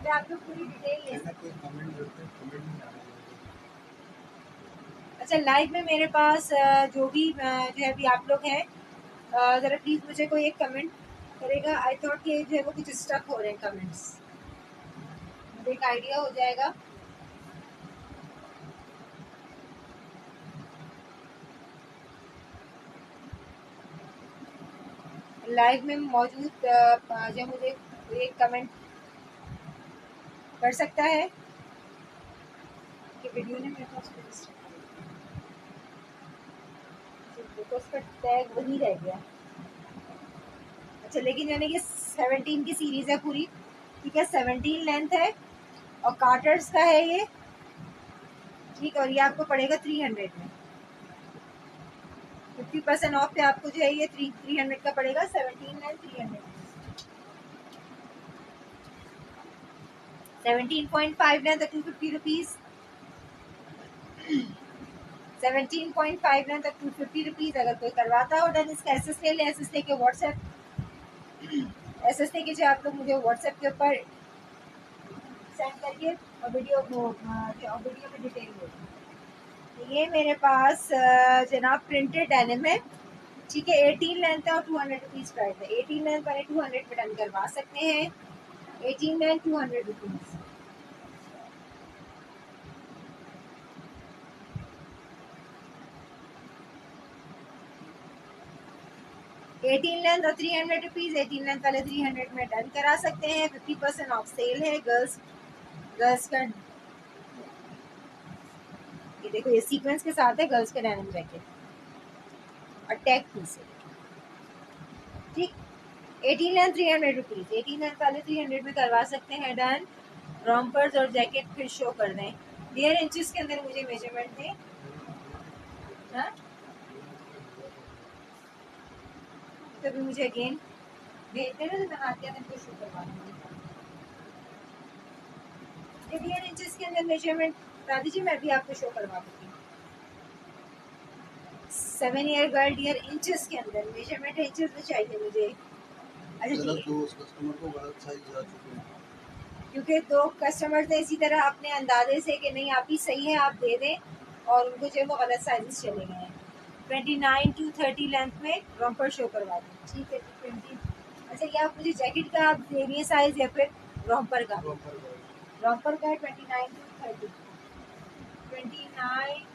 पे आप लोग पूरी डिटेल ले सकते हैं। अच्छा लाइव में मेरे पास जो भी जो है अभी आप लोग हैं, ज़रा प्लीज़ मुझे कोई एक कमेंट करेगा। आई थॉट कि जो है वो कुछ स्टक हो रहे हैं कमेंट्स, मुझे एक आइडिया हो जाएगा। लाइव में मौजूद जो मुझे कोई एक कमेंट कर सकता है कि वीडियो ने मेरे पास देखो उसका टैग वही रह गया। अच्छा, लेकिन यानी कि 17 की सीरीज है पूरी, ठीक है, 17 लेंथ है और कार्टर्स का है ये, ठीक, और ये आपको पड़ेगा 300 में। 50% ऑफ पे आपको जो है ये 300 का पड़ेगा। 17 length 300, 17.5 length 250 rupees, 17.5 length 250 rupees. अगर कोई करवाता हो देन इसका एसएस ले ले, एसएस लेके व्हाट्सएप, एसएस लेके जो आप लोग मुझे व्हाट्सएप के ऊपर सेंड करके और वीडियो में डिटेल दे। ये मेरे पास जनाब प्रिंटेड डेनिम है, ठीक है, 18 लेंथ है और 200 रुपीज प्राइस है। 18 लेंथ वाले 200 पे डन करवा सकते हैं। 18 लेंथ 200 रुपीज। 18 लेंथ और 300 रुपीज। 18 लेंथ वाले 300 में डन करा सकते हैं। 50% ऑफ सेल है। गर्ल्स का ये देखो, ये सीक्वेंस के साथ है, गर्ल्स का डेनिम जैकेट और टैग पीस है, ठीक। 18 लेंथ 300 रुपीज। 18 लेंथ वाले 300 में करवा सकते हैं डन। रॉम्पर्स और जैकेट फिर शो कर दें। डियर इंचेस के अंदर मुझे मेजरमेंट दें। हाँ, तभी मुझे अगेन भेज देना तो मैं आते हैं तुमको शो करवा दूंगी। डियर इंचेस के अंदर मेजरमेंट बता दीजिए, मैं भी आपको शो करवा दूंगी। 7 ईयर गर्ल डियर इंचेस के अंदर मेजरमेंट इंचेस में चाहिए मुझे। अच्छा जी, तो उस कस्टमर को गलत साइज आ चुके हैं, क्योंकि 2 कस्टमर्स ने इसी तरह अपने अंदाजे से कि नहीं आप ही सही है आप दे दें, और उनको जो है वो गलत साइजेस चले गए हैं। 29 to 30 लेंथ में रॉम्पर शो करवा दें, ठीक है। 20। अच्छा, ये आप मुझे जैकेट का आप दे रही साइज या फिर रॉम्पर का? रॉम्पर का है 29 to 30। 29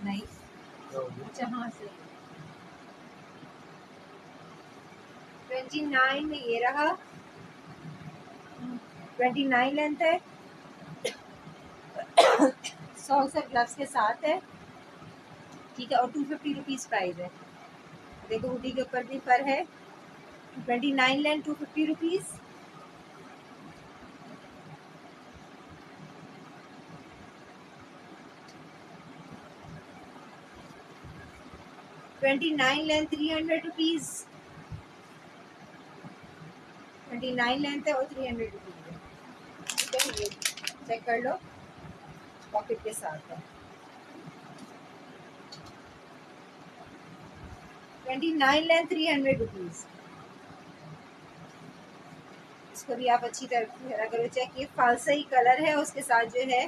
नहीं, अच्छा हाँ सही। 29 में ये रहा, 29 लेंथ है, सॉक्स और ग्लव्स के साथ है, ठीक है, और 250 रुपीज प्राइस है। देखो हुडी के ऊपर भी पर है। 29 length 250 rupees. Twenty nine length 300 rupees. 29 length है और 300 रुपीज है, ठीक है, ये चेक कर लो, पॉकेट के साथ है। 29 लेंथ 300 रुपीज। इसको भी आप अच्छी तरह करो चेक। ये फालसा ही कलर है, उसके साथ जो है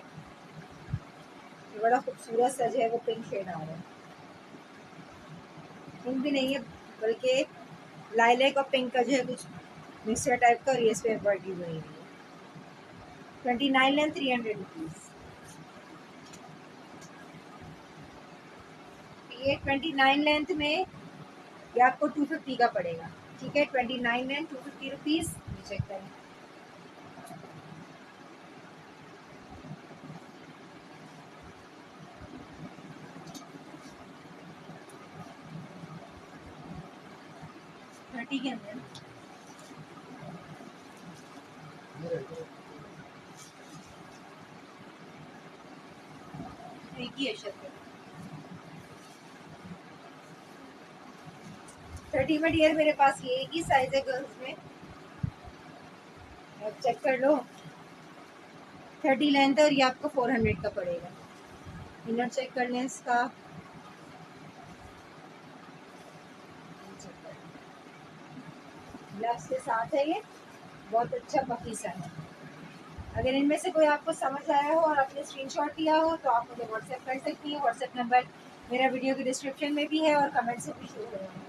बड़ा खूबसूरत सा जो है वो पिंक शेड आ रहा है। पिंक भी नहीं है बल्कि लाइलेक और पिंक का जो है कुछ मिक्सचर टाइप का, और ये इस पर एम्ब्रॉयडरी बनी हुई है। 29 लेंथ 300 रुपीज। ये 29 लेंथ में ये आपको 250 का पड़ेगा, ठीक है। 29 लेंथ 250 रुपीज। चेक करें, थर्टी के अंदर एक ही है शर्ट। 30 में डियर मेरे पास ये एक ही साइज है गर्ल्स में, आप चेक कर लो। 30 लेंथ है और ये आपको 400 का पड़ेगा। इनर चेक कर लें इसका, ग्लव्स के साथ है, ये बहुत अच्छा पकी सा है। अगर इनमें से कोई आपको समझ आया हो और आपने स्क्रीनशॉट लिया हो तो आप मुझे व्हाट्सएप कर सकती हैं। व्हाट्सएप नंबर मेरा वीडियो के डिस्क्रिप्शन में भी है और कमेंट से भी शो करेंगे।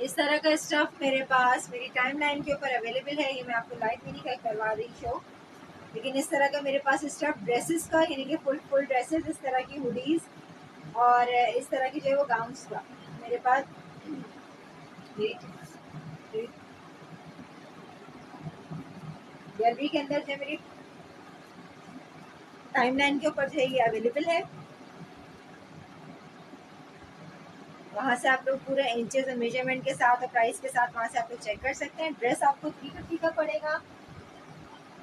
इस तरह का स्टफ मेरे पास मेरी टाइमलाइन के ऊपर अवेलेबल है। ये मैं आपको लाइव में नहीं करवा रही शो, लेकिन इस तरह का मेरे पास स्टफ ड्रेसेस का, यानी कि फुल फुल ड्रेसेस, इस तरह की हुडीज और इस तरह की जो है वो गाउन्स का मेरे पास गैलरी के अंदर जो मेरी टाइमलाइन के ऊपर जो है ये अवेलेबल है। वहाँ से आप लोग पूरे इंचेस और मेजरमेंट के साथ और प्राइस के साथ वहाँ से आप लोग चेक कर सकते हैं। ड्रेस आपको 350 का पड़ेगा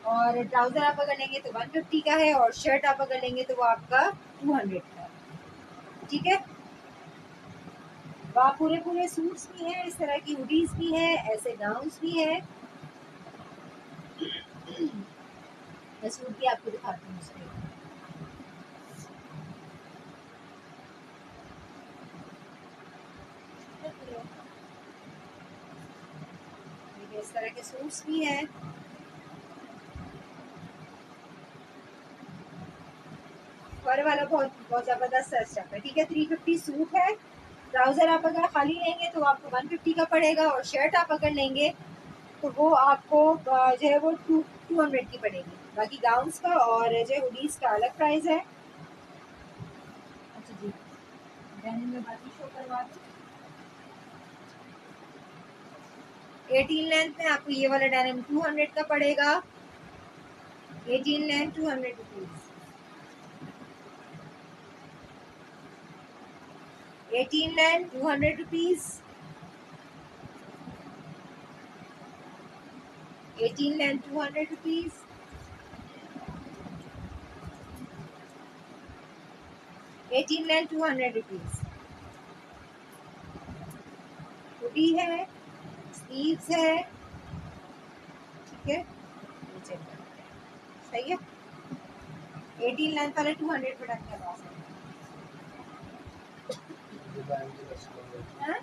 और ट्राउजर आप अगर लेंगे तो 150 का है और शर्ट आप अगर लेंगे तो वो आपका 200 का है। ठीक है, वहाँ पूरे पूरे सूट्स भी हैं, इस तरह की हुडीज भी है, ऐसे गाउन्स भी है। मैं सूट भी आपको दिखाती हूँ उसके। इस तरह के सूट्स भी हैं। फर वाला बहुत बहुत जबरदस्त स्टफ है। ठीक है, 350 सूट है। ट्राउजर आप अगर खाली लेंगे तो आपको 150 का पड़ेगा और शर्ट आप अगर लेंगे तो वो आपको जो है वो 200 की पड़ेगी। बाकी गाउन्स का और जो है हुडीज का अलग प्राइस है। अच्छा जी, डेनिम में बाकी शो करवा दूं। 18 लेंथ में आपको ये वाला डेनिम 200 का पड़ेगा। 18 length 200 rupees. 18 length 200 rupees. 18 length 200 rupees. 18 length 200 rupees. Hoodie है, स्लीव्स है। ठीक है, सही है। 18 लेंथ वाले 200 पे डन करवा सकते हैं।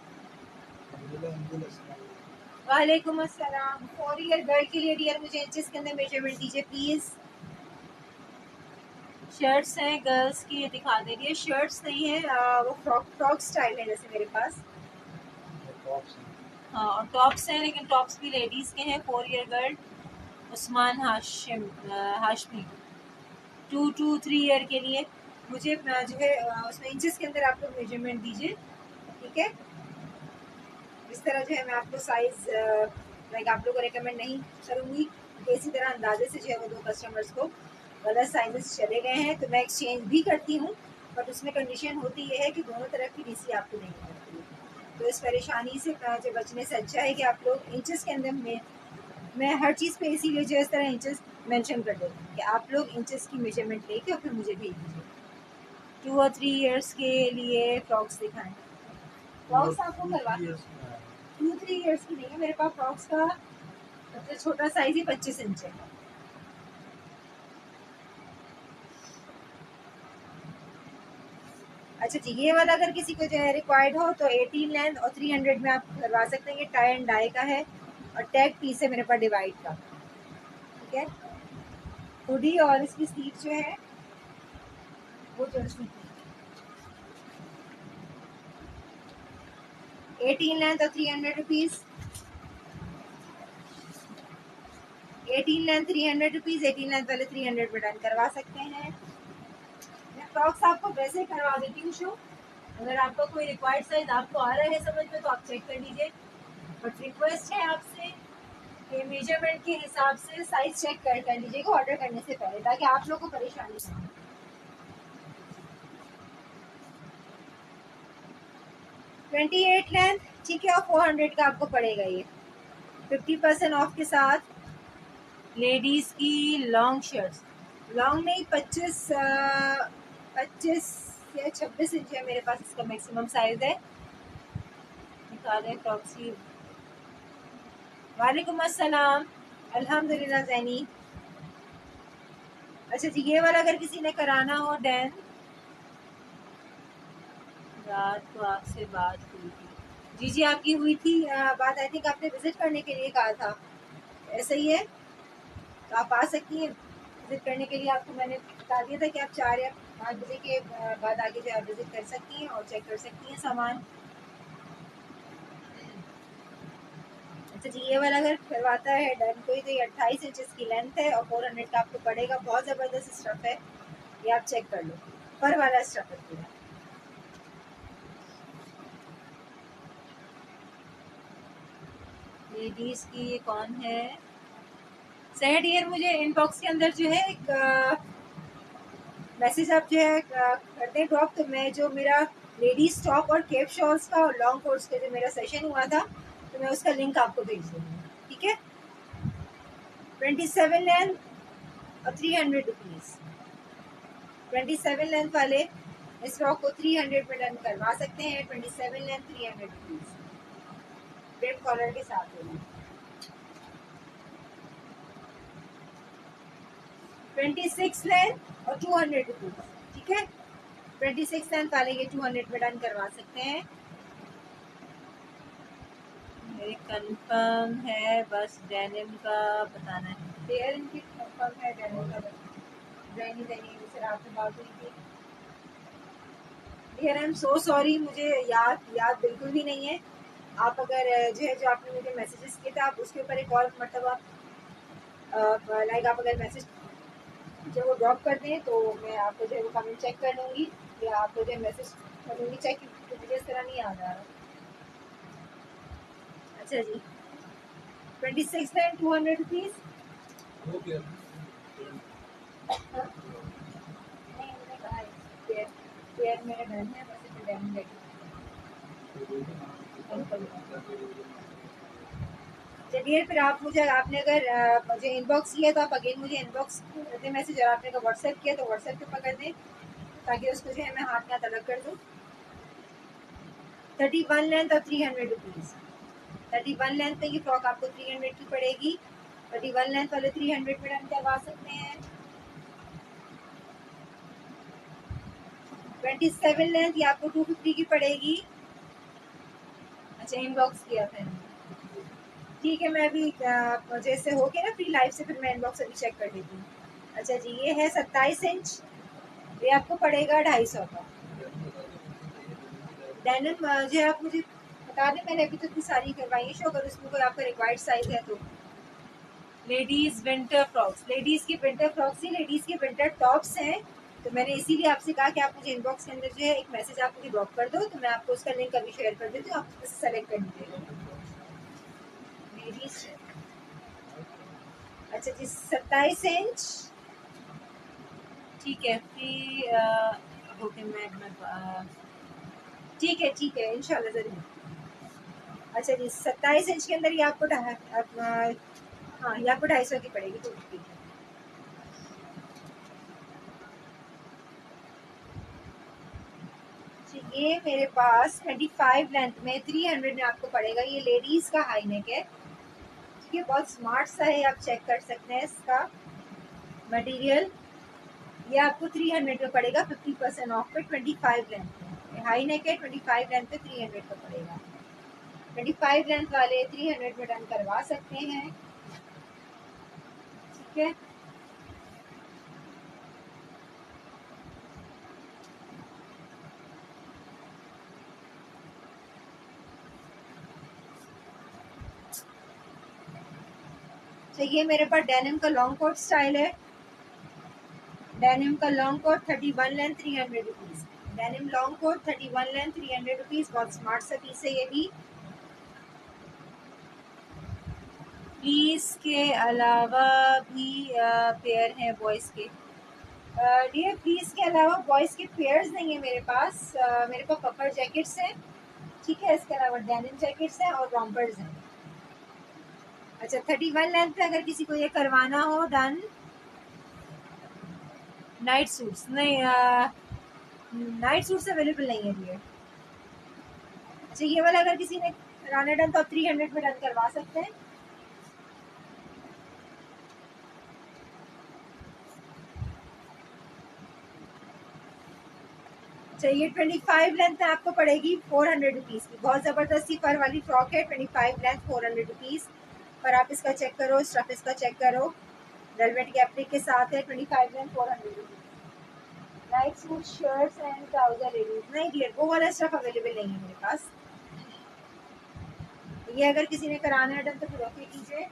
वालेकुम अस्सलाम। 4 ईयर गर्ल के लिए डियर मुझे इंचेस के अंदर मेजरमेंट दीजिए प्लीज। शर्ट्स हैं गर्ल्स की, ये दिखा दे रही है। शर्ट्स नहीं है, वो फ्रॉक स्टाइल है जैसे मेरे पास। हाँ, और टॉप्स हैं, लेकिन टॉप्स भी लेडीज के हैं। 4 year girl Usman Hashmi 2 to 3 year के लिए मुझे जो है उसमें इंचेस के अंदर आप लोग मेजरमेंट दीजिए। ठीक है, इस तरह जो है मैं आपको साइज लाइक आप लोग को रिकमेंड नहीं करूँगी। इसी तरह अंदाजे से जो है वो 2 कस्टमर्स को गलत साइजेस चले गए हैं तो मैं एक्सचेंज भी करती हूँ, बट उसमें कंडीशन होती ये है कि दोनों तरफ की डीसी आपको नहीं मिलती है। तो इस परेशानी से जो बचने से अच्छा है कि आप लोग इंचेस के अंदर में मैं हर चीज़ पे इसीलिए जो इस तरह इंचेस मेंशन कर देती हूँ कि आप लोग इंचेस की मेजरमेंट लेके और फिर मुझे भेज दीजिए। 2 और 3 ईयर्स के लिए फ्रॉक्स दिखाएं। फ्रॉक्स आपको करवा 2-3 ईयर्स की नहीं है मेरे पास। फ्रॉक्स का सबसे छोटा साइज ही 25 इंच है। अच्छा जी, ये वाला अगर किसी को जो है रिक्वायर्ड हो तो 18 लेंथ और 300 में आप करवा सकते हैं। ये टाई एंड डाई का है और टैग पीस है मेरे पास डिवाइड का। ठीक है, हुडी और इसकी स्लीव जो है वो जर्सी 18 लेंथ और 300 रुपीज। 18 length 300 rupees. 18 लेंथ वाले 300 में डन करवा सकते हैं। मैं फ्रॉक्स आपको वैसे ही करवा देती हूँ शो। अगर आपका कोई रिक्वायर्ड साइज आपको आ रहा है समझ में तो आप चेक कर लीजिए, बट रिक्वेस्ट है आपसे कि मेजरमेंट के हिसाब से साइज चेक कर लीजिएगा ऑर्डर करने से पहले, ताकि आप लोगों को परेशानी ना हो। 28 लेंथ ठीक है, और 400 का आपको पड़ेगा ये 50% ऑफ के साथ। लेडीज की लॉन्ग शर्ट्स, लॉन्ग नहीं 25 या 26 इंच है मेरे पास, इसका मैक्सिमम साइज है। निकालें प्रॉक्सी। वालेकुम अस्सलाम, अल्हम्दुलिल्लाह ज़ैनी। अच्छा जी, ये वाला अगर किसी ने कराना हो डैन, रात को आपसे बात हुई थी। जी जी आपकी हुई थी बात, आई थिंक आपने विजिट करने के लिए कहा था, ऐसा ही है। तो आप आ सकती हैं विजिट करने के लिए। आपको मैंने बता दिया था कि आप 4 या 5 बजे के बाद आगे जो आप विजिट कर सकती हैं और चेक कर सकती हैं सामान। अच्छा जी, ये वाला अगर करवाता है डन कोई तो ये 28 इंचेस की लेंथ है और 400 का आपको पड़ेगा। बहुत ज़बरदस्त स्टफ है, ये आप चेक कर लो, पर वाला स्टफ है पूरा। लेडीज की ये कौन है? सही डियर, मुझे इनबॉक्स के अंदर जो है एक मैसेज आप जो है करते हैं ड्रॉप, तो मैं जो मेरा लेडीज टॉप और केप शॉल्स का और लॉन्ग कोर्स का जो मेरा सेशन हुआ था, तो मैं उसका लिंक आपको भेज दूँगी, ठीक है। 27 लेंथ और 300 रुपीज़। 27 लेंथ वाले इस फ्रॉक को 300 में डन करवा सकते हैं। 27 लेंथ 300 रुपीज़, वेब कॉलर के साथ होगी। 26 लेंथ और 200 रुपीज़, ठीक है। 26 लेंथ वाले ये 200 में डन करवा सकते हैं। मेरे कंफर्म है, बस डेनिम का बताना है। पेयर इनकी कंफर्म है, डेनिम का ड्राइनी देनी से रात में बात हुई थी। Dear I am so sorry, मुझे याद बिल्कुल भी नहीं है। आप अगर जो है जो आपने मुझे मैसेजेस किए थे, आप उसके ऊपर एक और मतलब लाइक आप अगर मैसेज जो वो ड्रॉप कर दें तो मैं आपको जो है वो कमेंट चेक कर लूँगी या आपको जो है मैसेज कर लूँगी चेक, क्योंकि मुझे इस तरह नहीं याद आ रहा। अच्छा जी, 26 लेंथ 200 रुपीज़। नहीं, मैंने कहा पेयर पेयर मेरा डन है, बस इसे डन लेके चलिए। फिर आप मुझे आपने अगर मुझे इनबॉक्स किया तो आप अगेन मुझे इनबॉक्स कर दें मैसेज, और आपने अगर व्हाट्सएप किया तो व्हाट्सएप पे पकड़ दें, ताकि उसको जो है मैं हाथ में तलब कर दूँ। 31 लेंथ और 300 रुपीज़। 31 लेंथ में ये फ्रॉक आपको 300 की पड़ेगी। 31 लेंथ वाले 300 में डन करवा सकते हैं। 27 लेंथ ये आपको 250 की पड़ेगी। अच्छा, इनबॉक्स किया था, ठीक है। मैं अभी जैसे हो गया ना फ्री लाइव से, फिर मैं इनबॉक्स अभी चेक कर लेती हूँ। अच्छा जी, ये है 27 इंच, ये आपको पड़ेगा 250 का। डेनिम जो है आप मुझे बता दें, मैंने अभी तो इतनी सारी करवाई है शो, अगर उसमें कोई आपका रिक्वायर्ड साइज है तो। लेडीज विंटर फ्रॉक्स, लेडीज की विंटर फ्रॉक्स ही लेडीज के विंटर टॉप्स हैं, तो मैंने इसीलिए आपसे कहा कि आप मुझे इनबॉक्स के अंदर जो है एक मैसेज आप मुझे ड्रॉप कर दो, तो मैं आपको उसका लिंक अभी शेयर कर देती हूँ, आप उससे सेलेक्ट कर लीजिएगा। लेडीज, अच्छा जी, 27 इंच, ठीक है। फ्री ओके, मैं ठीक है इंशाल्लाह ज़रूर। अच्छा जी, 27 इंच के अंदर ये आपको हाँ, ये आपको 250 की पड़ेगी, तो ठीक है। ये मेरे पास 25 लेंथ में 300 में आपको पड़ेगा। ये लेडीज का हाई नेक है, ठीक है, बहुत स्मार्ट सा है, आप चेक कर सकते हैं इसका मटेरियल। ये आपको 300 में पड़ेगा 50% ऑफ पे। 25 लेंथ में हाई नेक है, 25 लेंथ पे 300 का पड़ेगा। 25 लेंथ वाले 300 में डन करवा सकते हैं, ठीक है। तो ये मेरे पास डेनिम का लॉन्ग कोट स्टाइल है। डेनिम का long coat 31 length 300 rupees. Denim long coat 31 length 300 rupees, बहुत स्मार्ट सा पीस है ये भी। प्लीज के अलावा भी पेयर हैं बॉयज़ के। डियर, प्लीज के अलावा बॉयज़ के पेयर्स नहीं है मेरे पास। मेरे पास पफर जैकेट्स हैं, ठीक है, इसके अलावा डेनिम जैकेट्स हैं और रॉम्पर्स हैं। अच्छा, 31 लेंथ पे अगर किसी को ये करवाना हो डन। नाइट सूट्स नहीं, नाइट सूट्स अवेलेबल नहीं है डियर। अच्छा, ये वाला अगर किसी ने कराना डन तो आप 300 में डन करवा सकते हैं। चाहिए 25 लेंथ में आपको पड़ेगी 400 रुपीज़ की। बहुत ज़बरदस्ती फर वाली फ्रॉक है, 25 लेंथ 400 रुपीज़ पर। आप इसका चेक करो, स्टफ इसका चेक करो, वेलवेट की एप्लिक के साथ है। 25 length 400 rupees. Night suit shirts and trouser ladies नहीं डियर, वो वाला स्टफ अवेलेबल नहीं है मेरे पास। ये अगर किसी ने कराना है डन तो फिर ओके कीजिए।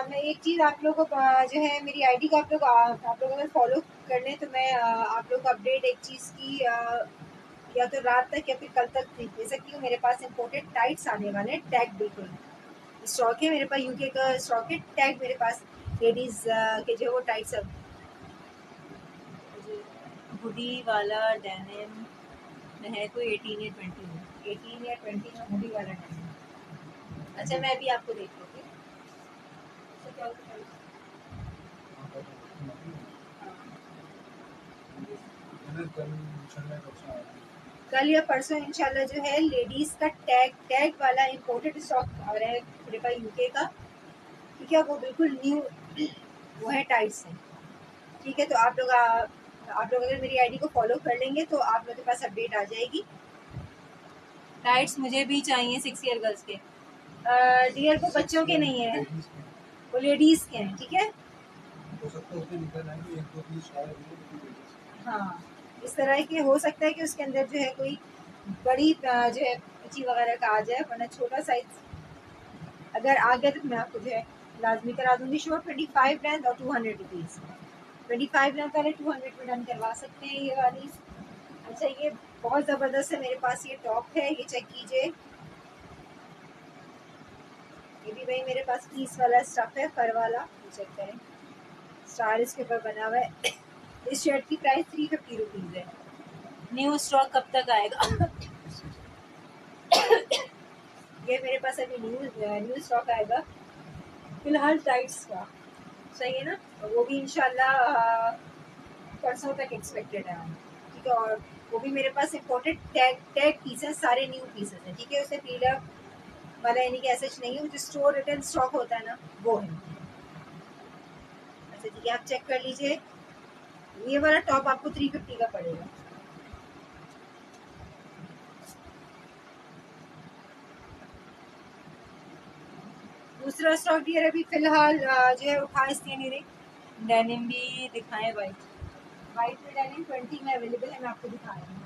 मैं एक चीज़ आप लोगों को जो है मेरी आईडी को आप लोग अगर फॉलो कर लें तो मैं आप लोग को अपडेट एक चीज़ की या तो रात तक या फिर कल तक दे सकती हूँ। मेरे पास इम्पोर्टेड टाइट्स आने वाले हैं, टैग बिल्कुल स्टॉक है मेरे पास, यूके का स्टॉक है, टैग मेरे पास लेडीज़ के जो वो टाइट्स अब हुडी वाला डेनिम में है कोई 18 या 20 में, 18 या 20 में हुडी वाला डेनिम। अच्छा मैं भी आपको देख लूँगी। तो क्या होता है? कल या परसों इंशाल्लाह जो है लेडीज का टैग वाला इम्पोर्टेड स्टॉक आ रहा है मेरे पास यूके का, ठीक है। वो बिल्कुल न्यू वो है टाइट्स है, ठीक है। तो आप लोग अगर मेरी आईडी को फॉलो कर लेंगे तो आप लोग के पास अपडेट आ जाएगी। टाइट्स मुझे भी चाहिए 6 ईयर गर्ल्स के। डियर को बच्चों के नहीं है, वो लेडीज के हैं, ठीक है। हो सकता है उसमें निकल आएंगे 1 2 3 4 हाँ, इस तरह के हो सकता है कि उसके अंदर जो है कोई बड़ी जो है अच्छी वगैरह का आ जाए, वरना छोटा साइज अगर आ गया तो मैं आपको जो है लाजमी करा दूंगी। शो 25 लेंथ और 200 रुपीज़, 25 लेंथ वाले 200 में डन करवा सकते हैं ये वाली। अच्छा ये बहुत ज़बरदस्त है, मेरे पास ये टॉप है, ये चेक कीजिए। ये भी भाई मेरे पास पीस वाला स्टफ है, फर वाला, ये चेक करें, स्टार इसके ऊपर बना हुआ है। इस शर्ट की प्राइस 350 रुपीज़ है। न्यू स्टॉक कब तक आएगा? ये मेरे पास अभी न्यू स्टॉक आएगा फिलहाल टाइट्स का, सही है ना। और वो भी इंशाल्लाह परसों तक एक्सपेक्टेड है, ठीक है। और वो भी मेरे पास इम्पोर्टेड टैग पीसेस, सारे न्यू पीसेस हैं, ठीक है। उसे पीलर वाला यानी कि ऐसा नहीं है, जो स्टोर रिटर्न स्टॉक होता है ना वो है। अच्छा ठीक है, आप चेक कर लीजिए। ये वाला टॉप आपको 350 का पड़ेगा। दूसरा स्टॉक डियर अभी फिलहाल जो है उठा इसलिए नहीं रही। डेनिम भी दिखाएं, वाइट में डेनिम 20 में अवेलेबल है, मैं आपको दिखा रही हूँ।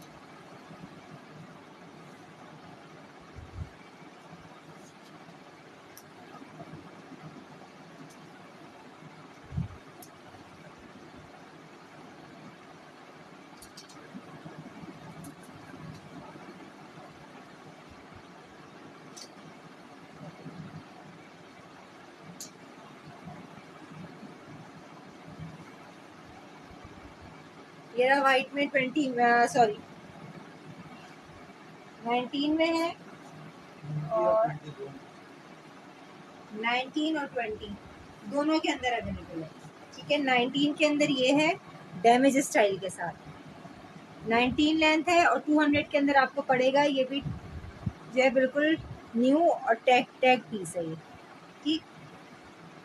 ये रहा वाइट में 20 सॉरी 19 में है, और 19 और 20 दोनों के अंदर अवेलेबल है, ठीक है। 19 के अंदर ये है डैमेज स्टाइल के साथ, 19 लेंथ है, और 200 के अंदर आपको पड़ेगा। ये भी जो है बिल्कुल न्यू और टैग पीस है ये, ठीक।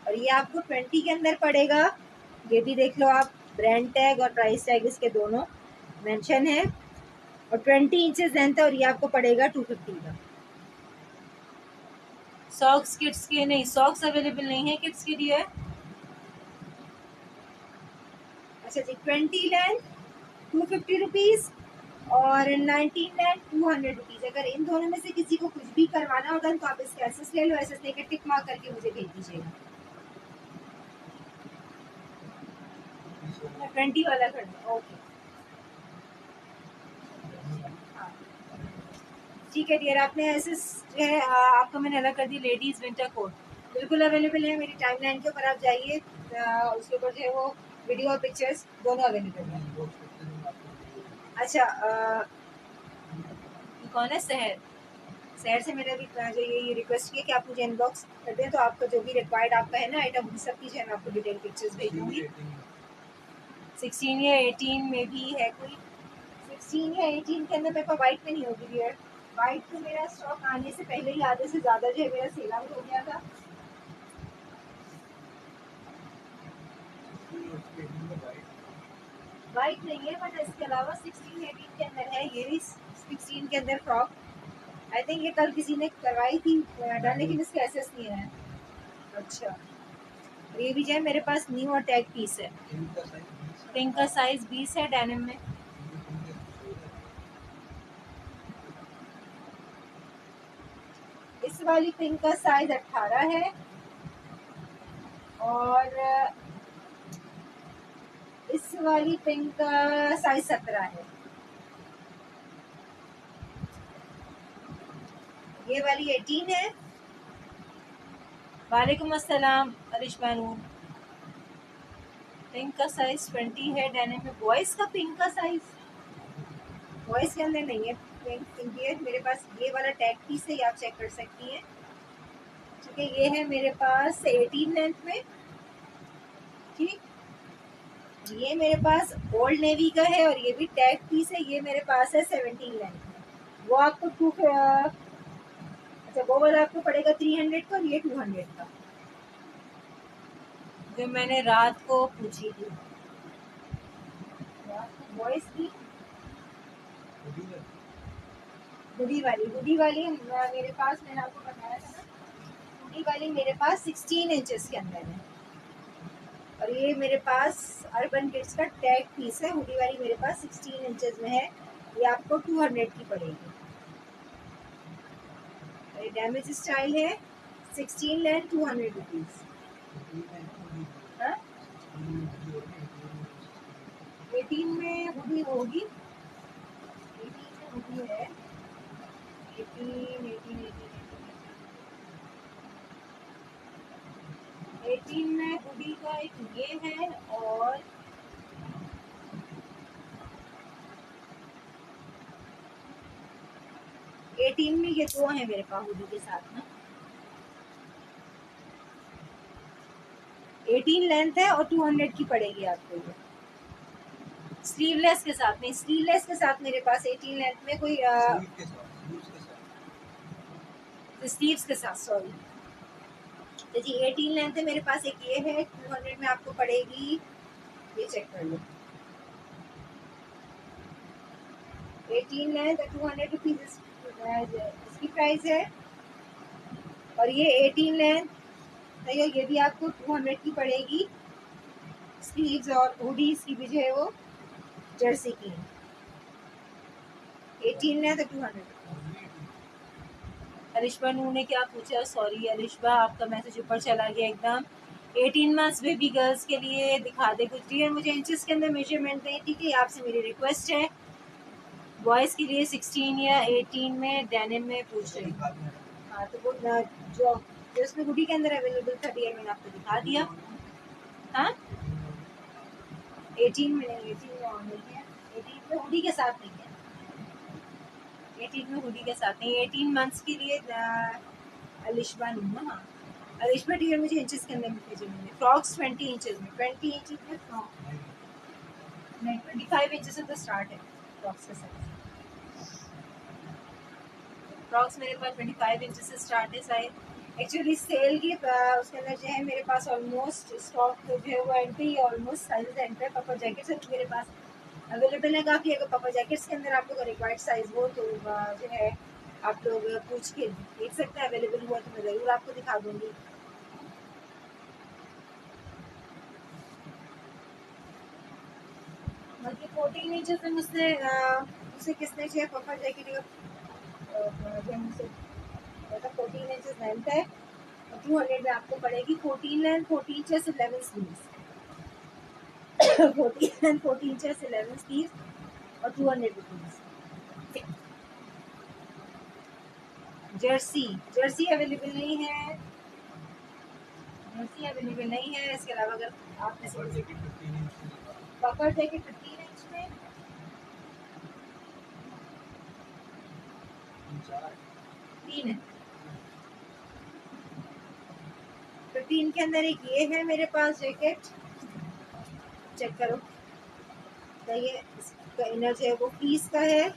और ये आपको 20 के अंदर पड़ेगा, ये भी देख लो आप, ब्रांड टैग और प्राइस टैग इसके दोनों मेंशन है, और 20 इंचेस लेंथ है, और ये आपको पड़ेगा 250 का। सॉक्स किड्स के नहीं, सॉक्स अवेलेबल नहीं है किड्स के लिए। अच्छा जी, 20 लेंथ 250 रुपीज़ और 19 लेंथ 200 रुपीज़। अगर इन दोनों में से किसी को कुछ भी करवाना होगा तो आप इसके एसेस ले लो, एसेस लेकर टिक मार्क करके मुझे भेज दीजिएगा। 20 वाला कर दो, ओके हाँ ठीक है डियर। आपने एसेस जो है आपको मैंने अलग कर दी। लेडीज़ विंटर कोट बिल्कुल अवेलेबल है, मेरी टाइमलाइन के ऊपर आप जाइए, उसके ऊपर जो है वो वीडियो और पिक्चर्स दोनों अवेलेबल है। अच्छा कौन है शहर से मैंने अभी जो ये रिक्वेस्ट की कि आप मुझे इनबॉक्स कर दें, तो आपका जो भी रिक्वायर्ड आपका है ना आइटम, उन सब की जो है मैं आपको डिटेल पिक्चर्स भेज दूँगी। 16 या 18 में भी है कोई, 16 या 18 के अंदर मेरे पास वाइट में नहीं होगी डियर। वाइट तो मेरा स्टॉक आने से पहले ही आधे से ज़्यादा जो है मेरा सेल आउट हो गया था। वाइट नहीं है, बट इसके अलावा 16 18 के अंदर है। ये भी 16 के अंदर फ्रॉक, आई थिंक ये कल किसी ने करवाई थी डन, लेकिन इसके एसेस नहीं है। अच्छा ये भी जो है मेरे पास न्यू और टैग पीस है। पिंक का साइज 20 है डेनिम में। इस वाली पिंक का साइज 18 है और इस वाली पिंक का साइज 17 है। ये वाली 18 है। वालेकुम अस्सलाम अरिशमा नूर। पिंक का साइज 20 है डेनिम में। बॉयज का पिंक का साइज बॉयज के अंदर नहीं है पिंक है मेरे पास। ये वाला टैग पीस है, आप चेक कर सकती हैं। ठीक है, ये है मेरे पास 18 लेंथ में। ठीक, ये मेरे पास ओल्ड नेवी का है और ये भी टैग पीस है। ये मेरे पास है 17 लेंथ में। वो आपको अच्छा वो वाला आपको पड़ेगा 300 का और ये 200 का, जो मैंने रात को पूछी थी। वॉइस की हुडी वाली मेरे पास, मैंने आपको बताया था ना, हुडी वाली मेरे पास 16 इंचेस के अंदर है और ये मेरे पास अर्बन किड्स का टैग पीस है। हुडी वाली मेरे पास 16 इंचेस में है। ये आपको 200 की पड़ेगी। ये डैमेज स्टाइल है, 16 लेंथ 200 रुपीज। 18 में हुडी होगी, 18 में हुडी है। 18 में हुडी का एक ये है और 18 में ये दो हैं मेरे पास हुडी के साथ ना। 18 लेंथ है और 200 की पड़ेगी आपको ये। स्लीवलेस के साथ में, स्लीवलेस के साथ मेरे पास 18 लेंथ में कोई स्लीव्स के साथ सॉरी। तो जी 18 लेंथ है मेरे पास। एक ये है 200 में आपको पड़ेगी, ये चेक कर लो। 18 लेंथ 200 रुपीज इसकी प्राइस है। और ये 18 लेंथ है, ये भी आपको 200 की पड़ेगी। स्लीव्स और हुडी इसकी भी जो है वो जर्सी की है। 18 लेंथ 200। अलिशबा नूर ने क्या पूछा? सॉरी अलिशबा, आपका मैसेज ऊपर चला गया एकदम। 18 मंथ्स बेबी गर्ल्स के लिए दिखा दे कुछ डियर, मुझे इंचेस के अंदर मेजरमेंट दें। ठीक है, आपसे मेरी रिक्वेस्ट है। बॉयज़ के लिए 16 या 18 में डेनिम में पूछ रही हूँ। हाँ तो वो जो उसमें हुडी के अंदर अवेलेबल था डियर, मैंने आपको दिखा दिया। हाँ 18 में नहीं, 18 में और नहीं है। 18 में हुडी के साथ नहीं है। 18 में हुडी के साथ नहीं। 18 मंथ्स के लिए अलिशबा नूमा। हाँ अलिशबा डियर, मुझे इंचेस के अंदर मेजरमेंट। फ्रॉक्स 20 इंचेस में, 20 इंचेस में फ्रॉक नहीं, 25 इंचेस से तो स्टार्ट है फ्रॉक्स का साइज। फ्रॉक्स मेरे पास 25 इंचेस से स्टार्ट है साइज। एक्चुअली सेल की उसके अंदर जो है मेरे पास ऑलमोस्ट स्टॉक जो है वो एंट्री, ऑलमोस्ट साइज एंट्री। पापा जैकेट्स अभी मेरे पास अवेलेबल है काफ़ी। अगर पापा जैकेट्स के अंदर आप लोग रिक्वायर्ड साइज हो तो जो है आप लोग पूछ के देख सकते हैं। अवेलेबल हुआ तो मैं ज़रूर आपको दिखा दूँगी। बाकी 14 इंचेस में मुझसे किसने जो है पापा जैकेट मुझसे 14 इंचेस लेंथ है और 200 में आपको पड़ेगी। 14 length 14 chest 11 sleeves 14 length 14 chest 11 sleeves और 200 रुपीज। जर्सी अवेलेबल नहीं है। जर्सी अवेलेबल नहीं है। इसके अलावा अगर आप पकड़ जैकेट 15 इंच में 3 है। 15 के अंदर एक ये है मेरे पास जैकेट, चेक करो। तो ये इसका इनर जो है वो पीस का है।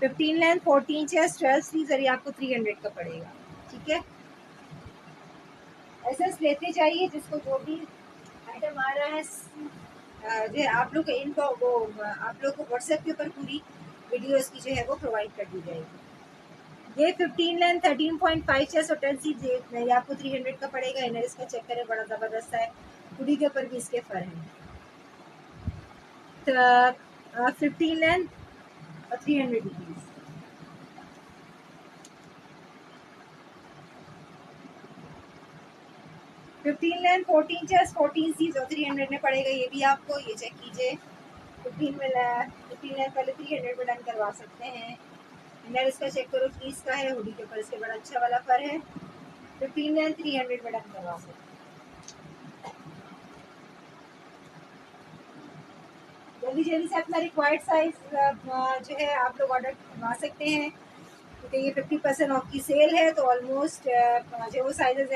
15 लेंथ 14 चेस्ट 12 स्लीव्स और ये आपको 300 का पड़ेगा। ठीक है, ऐसे लेते जाइए जिसको जो भी आइटम आ रहा है जो है आप लोग इनको वो आप लोग को व्हाट्सएप के ऊपर पूरी वीडियोस की जो है वो प्रोवाइड कर दी जाएगी। ये 15 लेंथ 13.5 चेस्ट और 10 स्लीव्स ये आपको 300 का पड़ेगा। इनर इसका चेक करें, बड़ा ज़बरदस्त है। हुडी के ऊपर भी इसके फर हैं। तो 15 लेंथ और 300 रुपीज़। 15 लेंथ 14 चेस्ट 14 सीज और 300 में पड़ेगा ये भी आपको, ये चेक कीजिए। 15 लेंथ पहले 300 में डन करवा सकते हैं। इनर इसका चेक करो, फ्लीस का है, हुडी के ऊपर इसके बड़ा अच्छा वाला फर है। 15 लेंथ 300 में डन करवा सकते हैं। जल्दी जल्दी से अपना रिक्वायर्ड साइज जो है आप लोग ऑर्डर करवा सकते हैं, क्योंकि ये 50% ऑफ की सेल है, तो ऑलमोस्ट जो वो साइजेस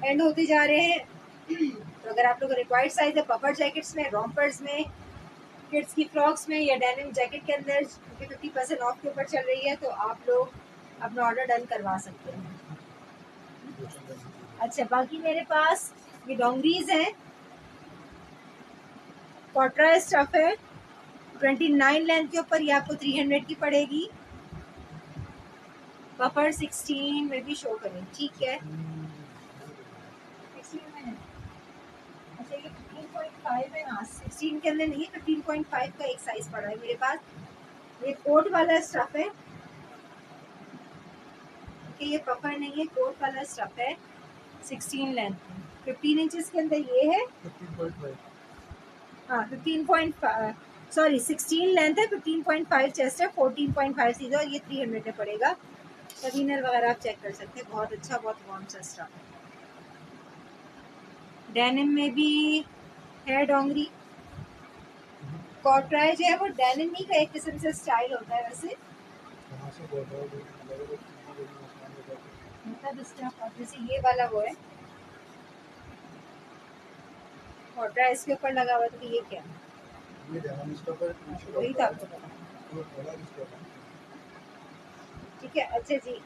एंड होते जा रहे हैं। तो अगर आप लोग रिक्वायर्ड साइज है पफर जैकेट्स में, रॉम्पर्स में, किड्स की फ्रॉक्स में या डेनिम जैकेट के अंदर, क्योंकि 50% ऑफ के ऊपर चल रही है, तो आप लोग अपना ऑर्डर डन करवा सकते हैं। अच्छा, बाकी मेरे पास ये डोंगरीज हैं, कॉटरा स्टफ है, 29 लेंथ के ऊपर, ये आपको 300 की पड़ेगी। पफर 16 में भी शो करें, ठीक है। 16 में है, अच्छा ये 15.5 है, हाँ 16 के अंदर नहीं है, 15.5 का एक साइज पड़ा है मेरे पास। ये कोट वाला स्टफ है, कि ये पफर नहीं है, कोट वाला स्टफ है, 16 लेंथ में, 15 इंचेस के अंदर ये है। 15.5 हाँ 15.5 सॉरी 16 लेंथ है, 15.5 चेस्ट है, 14.5 सीधा, और ये 300 में पड़ेगा। कवीनर वगैरह आप चेक कर सकते हैं, बहुत अच्छा, बहुत वार्म सा स्टफ है। डेनिम में भी है डोंगरी। कॉटराय जो है वो डेनिम ही का एक किस्म से स्टाइल होता है वैसे, कहाँ से बोल रहा हूँ, अलग-अलग चीज़ें बड़ी आसान हो जाती हैं। मतलब स्टफ, और जैसे ये वाला वो है कॉटराय, इसके ऊपर लगा हुआ, तो ये क्या है? ये डेनिम स्टफ है, हाँ, पीछे तो वही तो कपड़ा आपको है, पता, वो अलग स्टफ है। ठीक है। अच्छा जी,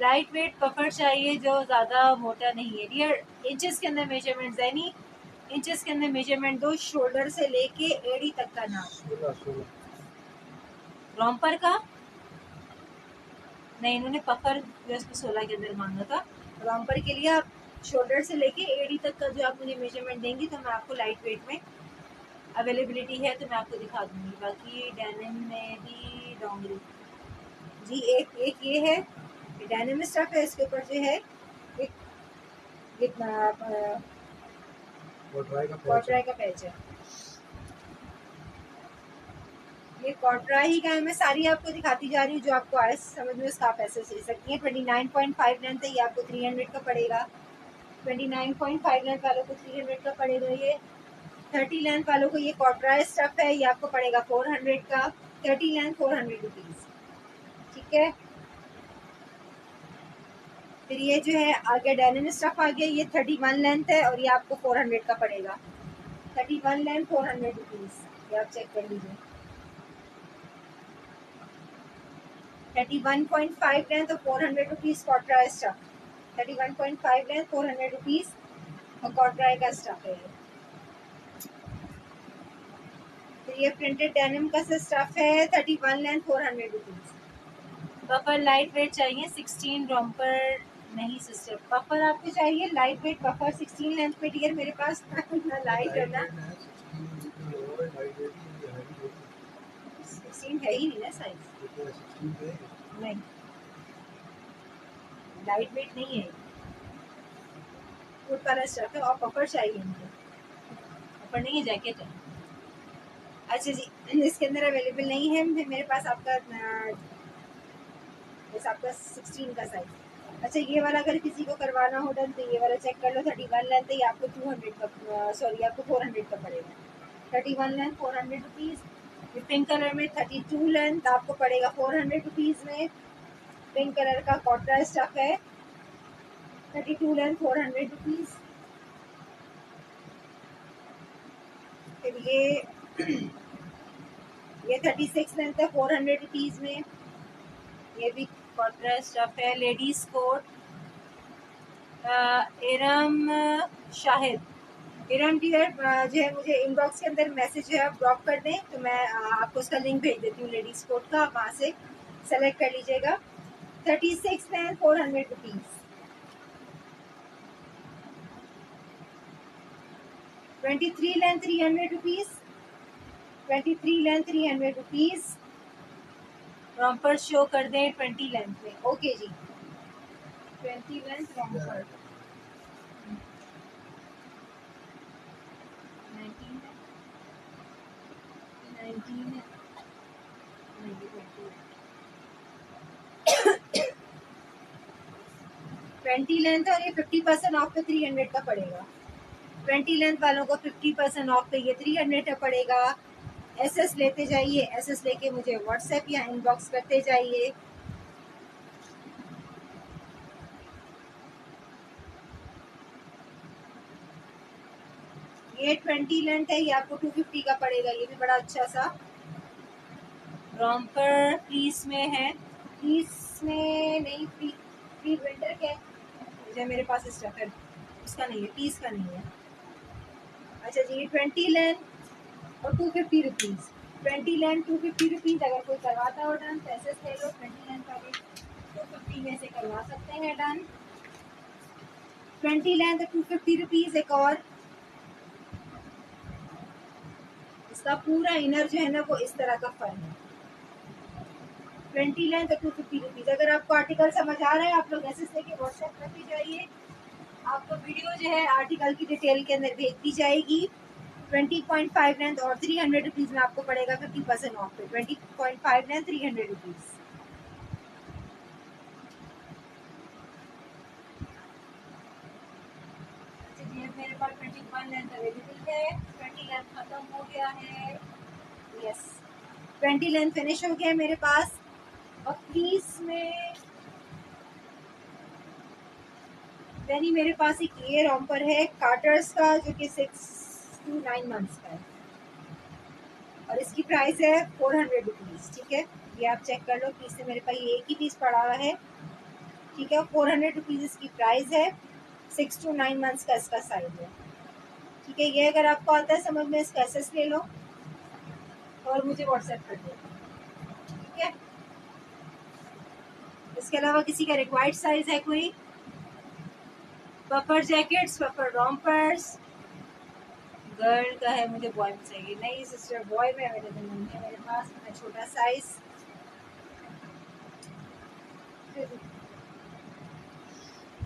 लाइट वेट पफर चाहिए जो ज़्यादा मोटा नहीं है। डियर इंचेस के अंदर मेजरमेंट, यानी इंचेस के अंदर मेजरमेंट दो, शोल्डर से लेके एड़ी तक का नाप। 16 रॉम्पर का नहीं, इन्होंने पफर जो इसमें 16 के अंदर मांगा था। रॉम्पर के लिए आप शोल्डर से लेके एड़ी तक का जो आप मुझे मेजरमेंट देंगी, तो मैं आपको लाइट वेट में अवेलेबिलिटी है तो मैं आपको दिखा दूंगी। बाकी डेनिम में भी डोंगरी जी, एक ये है, डेनिम स्टफ है, इसके ऊपर जो है एक कॉटराय का पैच है। ये कॉटराय ही का है, मैं सारी आपको दिखाती जा रही हूँ, जो आपको आए समझ में उसका आप ऐसे ले सकती हैं। 29.5 लेंथ है, ये आपको 300 का पड़ेगा। 29.5 लेंथ वालों को 300 का पड़ेगा ये। 30 लेंथ वालों को ये कॉटराय स्टफ है, ये आपको पड़ेगा 400 का। 30 लेंथ 400 रुपीज़, ठीक है। फिर ये जो है आगे डेनिम स्टफ आ गया, ये 31 लेंथ है और ये आपको 400 का पड़ेगा। 31 लेंथ 400 रुपीज़, ये आप चेक कर लीजिए। 31.5 लेंथ और 400 रुपीज़ कॉटराय स्टफ। 31.5 लेंथ 400 रुपीज़ और कॉटराय का स्टफ है ये। फिर ये प्रिंटेड डेनिम का स्टफ है, 31 length 400 rupees. Puffer light weight चाहिए, 16 रॉम्पर नहीं सिस्टर, पफर आपको चाहिए लाइट वेट पफर 16 लेंथ में। डियर मेरे पास ना लाइट है ना 16 है ही नहीं ना साइज, नहीं लाइट वेट नहीं है, फुट वाला स्टफ है और पफर चाहिए मुझे, पफर नहीं है, जैकेट है। अच्छा जी, इसके अंदर अवेलेबल नहीं है मेरे पास आपका बस आपका 16 का साइज। अच्छा, ये वाला अगर किसी को करवाना हो डन, तो ये वाला चेक कर लो, 31 लेंथ है, ये आपको 200 का सॉरी आपको 400 का पड़ेगा। 31 लेंथ 400 रुपीज़। ये पिंक कलर में 32 लेंथ आपको पड़ेगा 400 रुपीज़ में। पिंक कलर का कॉटरा स्टफ है, 32 लेंथ 400 रुपीज़। फिर ये 36 लेंथ है 400 रुपीज़ में। ये भी कॉटरा स्टफ है। Ladies coat Iram Shahid, Iram dear जो है मुझे इनबॉक्स के अंदर मैसेज जो है आप ड्रॉप कर दें, तो मैं आपको उसका लिंक भेज देती हूँ लेडीज़ कोट का, आप वहाँ से सेलेक्ट कर लीजिएगा। 36 length 400 rupees. 23 length 300 rupees. 23 length 300 rupees. Romper show कर दें 20 लेंथ में, ओके जी। 20 लेंथ रॉम्पर 19 20 लेंथ और ये 50% ऑफ पे 300 का पड़ेगा। 20 लेंथ वालों को 50% ऑफ पे ये 300 का पड़ेगा। एसएस लेते जाइए, एसएस लेके मुझे व्हाट्सएप या इनबॉक्स करते जाइए। ये 20 लेंथ है, ये आपको 250 का पड़ेगा। ये भी बड़ा अच्छा सा रॉम्पर पीस में है। पीस में नहीं, फ्री विंटर के जो मेरे पास स्टफ है उसका नहीं है, पीस का नहीं है। अच्छा जी, 20 लेंथ और 250 रुपीज़। 20 length 250 rupees. अगर कोई करवाता हो डन तो ऐसे ले लो। 20 लेंथ का भी 250 में से करवा सकते हैं डन। 20 length 250 rupees. एक और इसका पूरा इनर जो है ना वो इस तरह का फर है। 20 लेंथ 250 रुपीज़। अगर आपको आर्टिकल समझ आ रहा है आप लोग ऐसे लेके व्हाट्सएप करते जाइए। आपको वीडियो जो है आर्टिकल की डिटेल के अंदर भेज दी जाएगी। 20.5 लेंथ और 300 रुपीज़ में आपको पड़ेगा 50% ऑफ पे। 20.5 लेंथ 300 रुपीज़। मेरे पास 21 लेंथ अवेलेबल है। 20 लेंथ खत्म हो गया है। यस, 20 लेंथ फिनिश हो गया है मेरे पास। और प्लीज में यानी मेरे पास एक ये रॉम्पर है कार्टर्स का जो कि 6 to 9 मंथ्स का है और इसकी प्राइस है 400 रुपीज़। ठीक है, ये आप चेक कर लो। पीस से मेरे पास ये एक ही पीस पड़ा हुआ है। ठीक है, 400 रुपीज़ इसकी प्राइस है। 6 to 9 मंथ्स का इसका साइज है। ठीक है, ये अगर आपको आता है समझ में इसका एसेस ले लो और मुझे व्हाट्सएप कर दो। ठीक है, इसके अलावा किसी का रिक्वायर्ड साइज है कोई? Puffer jackets, puffer rompers, girl का है, मुझे बॉय में चाहिए। नहीं सिस्टर, बॉय में अवेलेबल नहीं है मेरे पास, मैं छोटा साइज।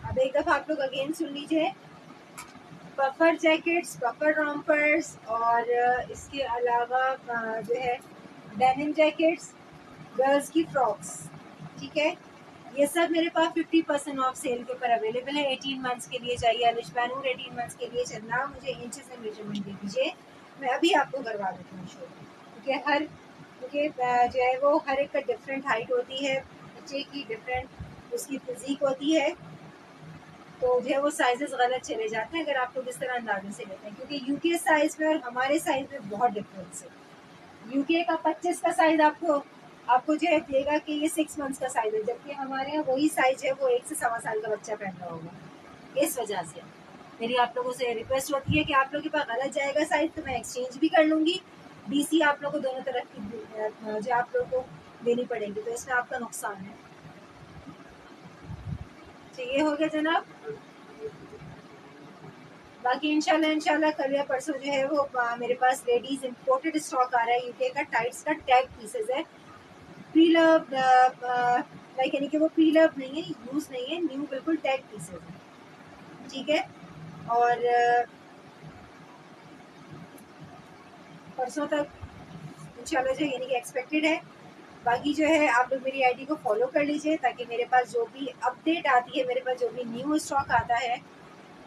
अब एक दफ़ा आप लोग अगेन सुन लीजिए। पफर जैकेट्स, पफर रॉम्पर्स और इसके अलावा जो है डेनिम जैकेट्स, गर्ल्स की फ्रॉक्स। ठीक है, ये सब मेरे पास 50% ऑफ सेल के ऊपर अवेलेबल है। 18 मंथ्स के लिए चाहिए अलिशबानूर, 18 मंथ्स के लिए चलना। मुझे इंचेस में मेजरमेंट दे दीजिए, मैं अभी आपको करवा देती हूँ शो। क्योंकि जो है वो हर एक का डिफरेंट हाइट होती है, बच्चे की डिफरेंट उसकी फिजिक होती है, तो जो है वो साइजेस गलत चले जाते हैं अगर आप लोग इस तरह अंदाजे से लेते हैं। क्योंकि यूके साइज में और हमारे साइज में बहुत डिफरेंस है। यूके का 25 का साइज आपको जो है देगा कि ये 6 मंथ्स का साइज है, जबकि हमारे यहाँ वही साइज है वो 1 से 1.25 साल का बच्चा पहन रहा होगा। इस वजह से मेरी आप लोगों से रिक्वेस्ट होती है कि आप लोग के पास गलत जाएगा साइज तो मैं एक्सचेंज भी कर लूँगी। डीसी आप लोग को दोनों तरफ की जो आप लोग को देनी पड़ेगी, तो इसमें आपका नुकसान है। तो ये हो गया जनाब। बाकी इंशाल्लाह कल या परसों जो है वो मेरे पास लेडीज इम्पोर्टेड स्टॉक आ रहा है यूके का। टाइट्स का टैग पीसेस है, प्रीलव लाइक यानी कि वो प्रीलव नहीं है, यूज नहीं है, न्यू बिल्कुल टैग पीसेस है। ठीक है, और परसों तक इंशाल्लाह जो यानी कि एक्सपेक्टेड है। बाकी जो है आप लोग मेरी आईडी को फॉलो कर लीजिए ताकि मेरे पास जो भी अपडेट आती है, मेरे पास जो भी न्यू स्टॉक आता है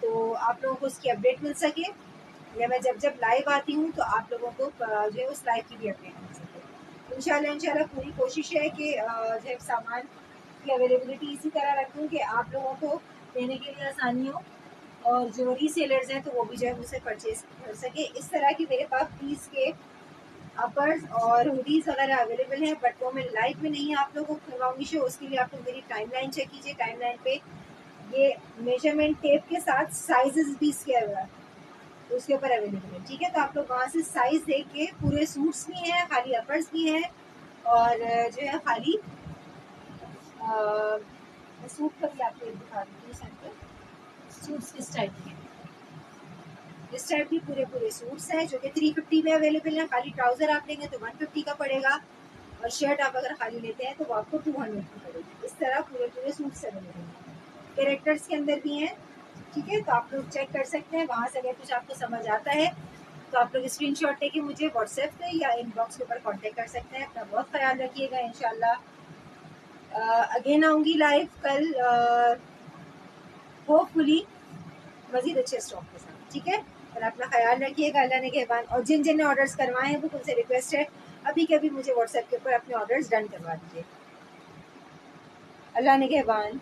तो आप लोगों को उसकी अपडेट मिल सके, या मैं जब लाइव आती हूँ तो आप लोगों को जो है उस लाइव की भी अपडेट मिल सके। इंशाल्लाह पूरी कोशिश है कि जो है सामान की अवेलेबिलिटी इसी तरह रखूँ कि आप लोगों को देने के लिए आसानी हो और जो रीसेलर्स हैं तो वो भी जो है मुझसे परचेज कर सके। इस तरह की मेरे पास पीस के अपर्स और हुडीज वगैरह अवेलेबल हैं, बट वो मैं लाइव में नहीं आप लोगों को करवाऊंगी शो। उसके लिए आप लोग मेरी टाइमलाइन चेक कीजिए। टाइमलाइन पे ये मेजरमेंट टेप के साथ साइजेस भी इसके उसके ऊपर अवेलेबल है। ठीक है, तो आप लोग वहाँ से साइज देख के, पूरे सूट्स भी हैं, खाली अपर्स भी हैं और जो है खाली सूट का भी आपको दिखा देती हूँ सैंपल। सूट्स किस टाइप के, इस टाइप की पूरे सूट्स हैं जो कि 350 में अवेलेबल हैं। खाली ट्राउजर आप लेंगे तो 150 का पड़ेगा और शर्ट आप अगर खाली लेते हैं तो वो आपको 200 की पड़ेगी। इस तरह पूरे सूट्स अवेलेबल हैं, कैरेक्टर्स के अंदर भी हैं। ठीक है, तो आप लोग चेक कर सकते हैं वहाँ से, अगर कुछ आपको समझ आता है तो आप लोग स्क्रीनशॉट लेके मुझे व्हाट्सएप पे या इनबॉक्स के ऊपर कांटेक्ट कर सकते हैं। अपना बहुत ख्याल रखिएगा। इंशाल्लाह अगेन आऊँगी लाइव कल, होपफुली मज़ीद अच्छे स्टॉक के साथ, ठीक है। और अपना ख्याल रखिएगा। अल्लाह ने कहबान। और जिन जिन ने ऑर्डर्स करवाए हैं वो उनसे रिक्वेस्ट है अभी के अभी मुझे व्हाट्सएप के ऊपर अपने ऑर्डर्स डन करवा दीजिए। अल्लाह ने कहबान।